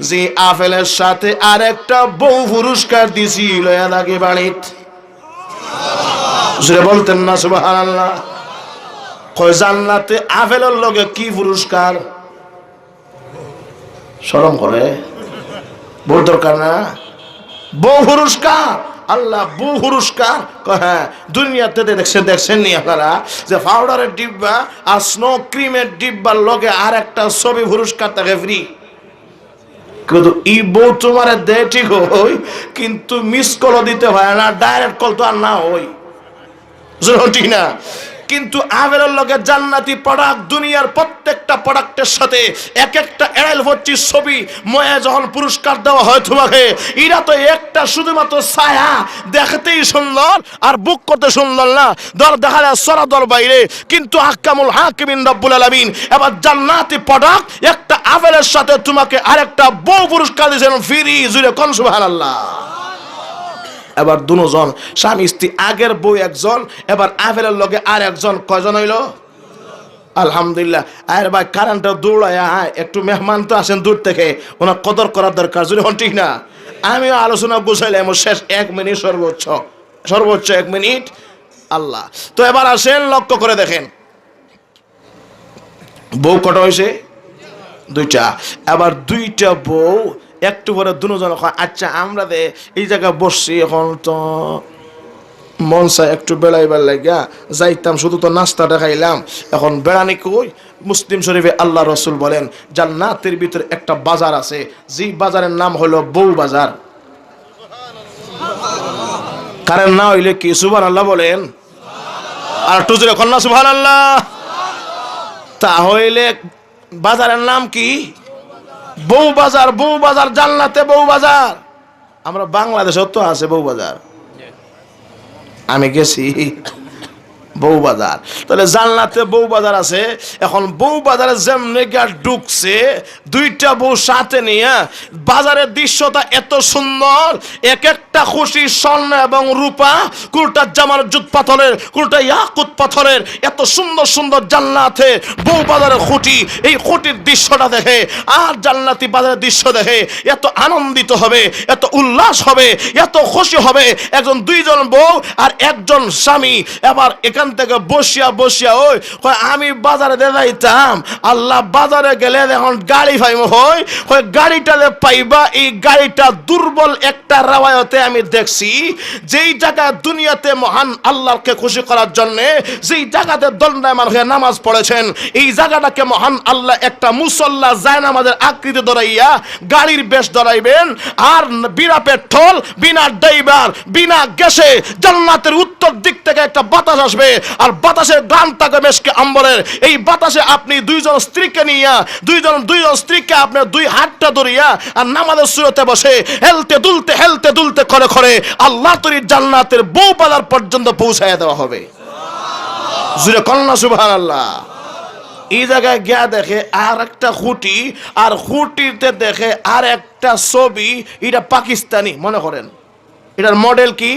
যে আপেলের সাথে আরেকটা বউ পুরস্কার দিয়েছি, লয়া লাগে বাড়িত। বলতেন না সুবহানাল্লাহ। কয় জান্নাতে আপেলের লগে কি পুরস্কার? শরম করে, বউ দরকার না, বউ পুরস্কার। আল্লাহ বউ পুরস্কার। হ্যাঁ, দুনিয়াতে দেখছেন নি আপনারা যে পাউডারের ডিব্বা আর স্নো ক্রিমের ডিব্বার লগে আর একটা ছবি পুরস্কার থাকে ফ্রি। কিন্তু এই বউ তোমার দেয় ঠিক হই, কিন্তু মিস কলও দিতে হয় না, ডাইরেক্ট কল তো আর না হই, ঠিক না? কিন্তু আপেলের লগে জান্নাতি প্রোডাক্ট, দুনিয়ার প্রত্যেকটা প্রোডাক্টের সাথে এক একটা এড়াইল হচ্ছে ছবি ময়া যখন পুরস্কার দেওয়া হয় তোমাকে, এরা তো একটা শুধুমাত্র ছায়া, দেখতেই সুন্দর আর বুক করতে সুন্দর না, দর দেখা যায় সরা দর বাইরে। কিন্তু আহকামুল হাকিমিন রব্বুল আলামিন এবার জান্নাতি প্রোডাক্ট একটা আপেলের সাথে তোমাকে আরেকটা বউ পুরস্কার দিয়েছেন ফ্রি। জুড়ে কোন সুবহানাল্লাহ। এবার দুজন স্বামী স্ত্রী, আগের বউ একজন, এবার আপেলের লগে আর একজন, কয়জন হইল? আলহামদুলিল্লাহ। আর ভাই কারেন্টটা দৌড়ায় একটু মেহমান তো আসেন দূর থেকে, ওনার কদর করার দরকার, যদি হন ঠিক না? আমিও আলোচনা বুঝাইলাম, শেষ 1 মিনিট, সর্বোচ্চ 1 মিনিট। আল্লাহ তো এবার আসেন, লক্ষ্য করে দেখেন, বউ কটা হয়েছে? দুইটা। আবার দুইটা বউ একটু পরে দুজন, আচ্ছা আমরা এই জায়গায় বসছি, এখন তো মন চায় একটু বেড়াইবার লাগিয়া যাইতাম, শুধু তো নাস্তাটা খাইলাম, এখন বেড়ানি কই? মুসলিম শরীফে আল্লাহ রসুল বলেন জান্নাতের ভিতরে একটা বাজার আছে, যে বাজারের নাম হলো বউ বাজার। কারণ না হইলে কি সুবহানাল্লাহ বলেন? আর একটু জোরে কন্যা সুবহানাল্লাহ। তাহলে বাজারের নাম কি? বউ বাজার। বউ বাজার জান্নাতে বউ বাজার। আমরা বাংলাদেশেও তো আছে বউ বাজার, আমি গেছি বউ বাজার। তাহলে জান্নাতে বউ বাজার আছে। এখন বউ বাজারে যেমনি গাছ ঢুকছে, দুইটা বউ সাথে নিয়ে, বাজারের দৃশ্যটা এত সুন্দর, এক একটা খুশি স্বর্ণ এবং রূপা, কোনটা জামার জুত পাথরের, কোনটা ইয়াকুত পাথরের, এত সুন্দর সুন্দর জান্নাতে বউ বাজারের খুঁটি। এই খুঁটির দৃশ্যটা দেখে আর জান্নাতি বাজারের দৃশ্য দেখে এত আনন্দিত হবে, এত উল্লাস হবে, এত খুশি হবে। একজন দুইজন বউ আর একজন স্বামী এবার এখান থেকে বসিয়া বসিয়া ওই আমি বাজারে যাইতাম, আল্লাহ বাজারে গেলে এখন গাড়ি পাইব, হয় গাড়িটালে পাইবা। এই গাড়িটা দুর্বল একটা রাওয়ায়তে আমি দেখছি, যেই জায়গায় দুনিয়াতে মহান আল্লাহকে খুশি করার জন্য যেই জায়গাতে দণ্ডায়মান হয়ে নামাজ পড়েছেন, এই জায়গাটাকে মহান আল্লাহ একটা মুসল্লা জায়নামাজের আকৃতি ধরাইয়া গাড়ির বেশ ধরাইবেন। আর বিনা পেট্রোল, বিনা ড্রাইভার, বিনা গ্যাসে জান্নাতের উত্তর দিক থেকে একটা বাতাস আসবে, আর বাতাসের গান থাকে মেশকে আম্বরের। এই বাতাসে আপনি দুইজন স্ত্রীকে নিয়ে, দুইজন স্ত্রীকে আপনার দুই হাতটা ধরিয়া আর নামাজের সুরতে বসে হেলতে দুলতে করে করে আল্লাহ তৈরি জান্নাতের বউ বাজার পর্যন্ত পৌঁছায় দেওয়া হবে। জুড়ে কন্যা সুবহানাল্লাহ। এই জায়গায় গিয়া দেখে আর একটা খুঁটি, আর খুঁটিতে দেখে আর একটা ছবি, এটা পাকিস্তানি মনে করেন। এটার মডেল কি?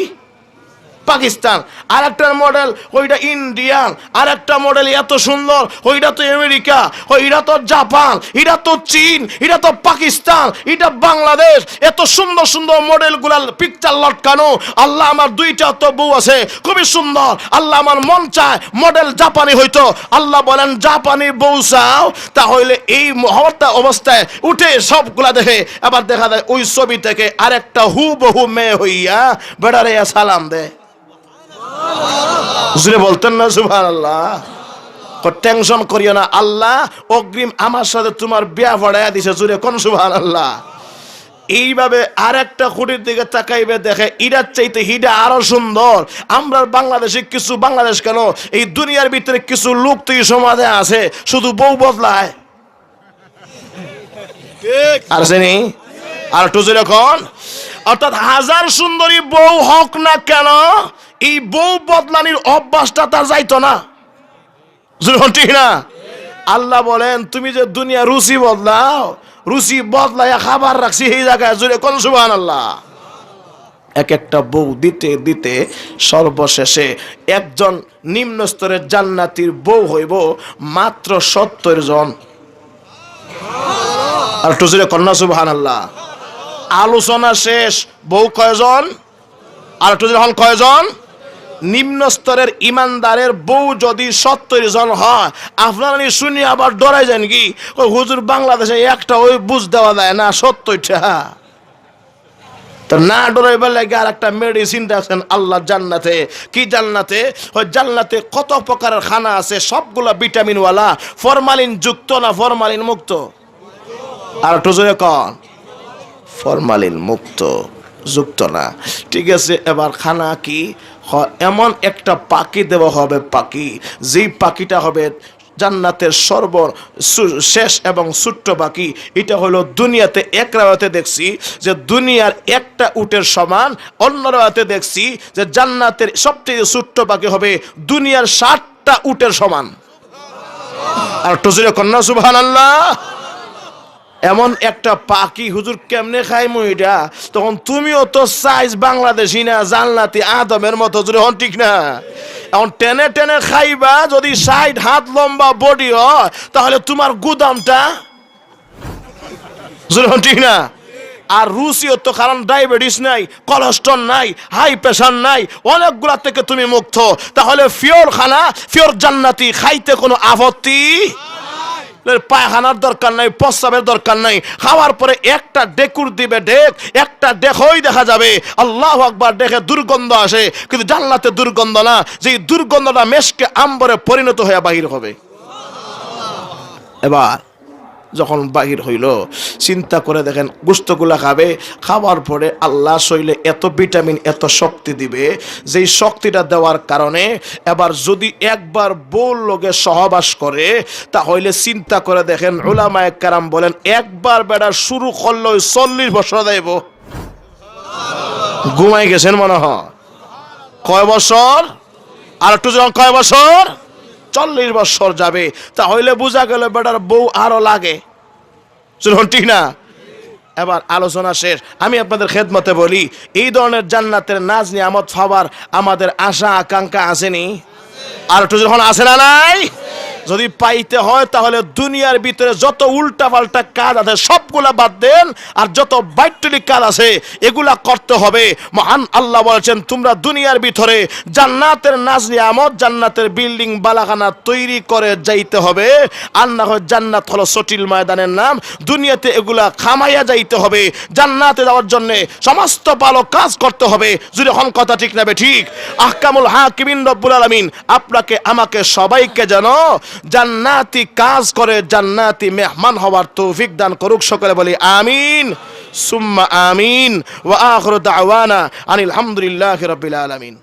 পাকিস্তান। আর একটা মডেল ওইটা ইন্ডিয়ান, আর একটা মডেল এত সুন্দর ওইটা তো আমেরিকা, ওইটা তো জাপান, এটা তো চীন, এটা তো পাকিস্তান, এটা বাংলাদেশ। এত সুন্দর সুন্দর মডেল গুলার পিকচার লটকানো। আল্লাহ আমার দুইটা তো বউ আছে খুবই সুন্দর, আল্লাহ আমার মন চায় মডেল জাপানি হইতো। আল্লাহ বলেন জাপানি বউ চাও, তাহলে এই মুহূর্তে অবস্থায় উঠে সবগুলা দেখে আবার দেখা যায় ওই ছবি থেকে আরেকটা হুবহু মেয়ে হইয়া বেড়ারে সালাম দেয়। জুড়ে বলতেন না সুবহানাল্লাহ। টেনশন করিও না, আল্লাহ অগ্রিম আমার সাথে তোমার বিয়া পড়াইয়া দিছে। জুড়ে কোন সুবহানাল্লাহ। এইভাবে আর একটা খুঁটির দিকে তাকাইবে, দেখে ইরার চাইতে হিডা আরো সুন্দর। আমরা বাংলাদেশে কিছু, বাংলাদেশ কেন এই দুনিয়ার ভিতরে কিছু লোক তো এই সমাজে আছে শুধু বউ বদলায়। আর জানি আর একটু যেরকম, অর্থাৎ হাজার সুন্দরী বউ হোক না কেন, এই বউ বদলানির অভ্যাসটা তার যাইতো না। ঠিক না? আল্লাহ বলেন তুমি যে দুনিয়া রুচি বদলাও, রুচি বদলাইয়া খাবার রাখছি এই জায়গায়। জুড়ে কোন সুবহানাল্লাহ। এক একটা বউ দিতে দিতে সর্বশেষে একজন নিম্ন স্তরের জান্নাতীর বউ হইব মাত্র 70 জন। আর একটু জুড়ে কন্যা সুবহানাল্লাহ। আলোচনা শেষ, বউ কয়জন? আর একটু জুড়ে হন কয়জন? নিম্ন স্তরের ইমানদারের বউ যদি 70 জন হয়, আপনারা শুনি আবার ডরাই যান কি? ওই হুজুর বাংলাদেশে একটা ওই বুঝ দেওয়া যায় না 70টা। তো না ডরাইবার লাগে আর একটা মেডিসিন দেখেন আল্লাহ জান্নাতে। কি জান্নাতে? ওই জান্নাতে কত প্রকারের খানা আছে, সবগুলা ভিটামিনওয়ালা। ফরমালিন যুক্ত না ফরমালিন মুক্ত? আর একটু জোরে কন, ফরমালিন মুক্ত, যুক্ত না। ঠিক আছে, এবার খানা কি? এমন একটা পাখি দেওয়া হবে, পাখি যেই পাখিটা হবে জান্নাতের শেষ এবং ছোট্ট পাখি। এটা হলো দুনিয়াতে এক রাওয়াতে দেখছি যে দুনিয়ার একটা উটের সমান, অন্য রাওয়াতে দেখছি যে জান্নাতের সবচেয়ে ছোট্ট পাখি হবে দুনিয়ার 60টা উটের সমান। আর একটু জোরে কন্যা সুবহানাল্লাহ। এমন একটা পাখি হুজুর কেমনে খাইমু এটা? তখন তুমিও তো সাইজ বাংলাদেশি না, জান্নাতি আদমের মতো। জুড়ে হন ঠিক না? এখন টেনে টেনে খাইবা, যদি 60 হাত লম্বা বডি হয় তাহলে তোমার গুদামটা। জুড়ে হন ঠিক না? আর রুচিও তো, কারণ ডায়াবেটিস নাই, কোলেস্ট্রল নাই, হাই প্রেশার নাই, অনেকগুলা থেকে তুমি মুক্ত। তাহলে ফিওর খানা, ফিওর জান্নাতি খাইতে কোনো আপত্তি। পায়খানার দরকার নাই, প্রস্রাবের দরকার নাই, খাওয়ার পরে একটা ডেকুর দিবে, ডেক একটা দেখই দেখা যাবে। আল্লাহু আকবার, দেখে দুর্গন্ধ আসে, কিন্তু জান্নাতে দুর্গন্ধ না, যে দুর্গন্ধটা মেশকে আম্বরে পরিণত হয়ে বাহির হবে। এবার যখন বাহির হইল, চিন্তা করে দেখেন, গোস্তগুলা খাবে, খাওয়ার পরে আল্লাহ শরীরে এত ভিটামিন, এত শক্তি দিবে, যেই শক্তিটা দেওয়ার কারণে এবার যদি একবার বউর লগে সহবাস করে, তাহলে চিন্তা করে দেখেন, উলামায়ে কেরাম বলেন একবার বেড়া শুরু করলো 40 বছর দেব। ঘুমাই গেছেন মনে হয়। কয় বছর? আর একটু যখন কয় বছর? 40 বছর যাবে। তাহলে বোঝা গেল বেটার বউ আরো লাগে। শুনুন, ঠিক না? এবার আলোচনা শেষ। আমি আপনাদের খেদমতে বলি, এই ধরনের জান্নাতের নাজ নিয়ামত পাওয়ার আমাদের আশা আকাঙ্ক্ষা আসেনি? আর একটু যখন আসে না নাই, যদি পাইতে হয় তাহলে দুনিয়ার ভিতরে যত উল্টা পাল্টা কাজ আছে সবগুলা বাদ দেন, আর যত বাইটুলি কাজ আছে এগুলা করতে হবে। মহান আল্লাহ বলেছেন, তোমরা দুনিয়ার ভিতরে জান্নাতের নাজ নিয়ামত, জান্নাতের বিল্ডিং বালাখানা তৈরি করে যাইতে হবে। আর না হয় জান্নাত হলো সটিল ময়দানের নাম, দুনিয়াতে এগুলা খামাইয়া যাইতে হবে। জান্নাতে যাওয়ার জন্য সমস্ত ভালো কাজ করতে হবে। যদি হন কথা ঠিক না ঠিক? আহকামুল হাকিমিন রব্বুল আলামিন আপনাকে আমাকে সবাইকে যেন জান্নাতি কাজ করে জান্নাতি মেহমান হওয়ার তৌফিক দান করুক। সকলে বলি আমিন সুম্মা আমিন। ওয়া আখিরু দাওয়ানা আনিল হামদুলিল্লাহি রাব্বিল আলামিন।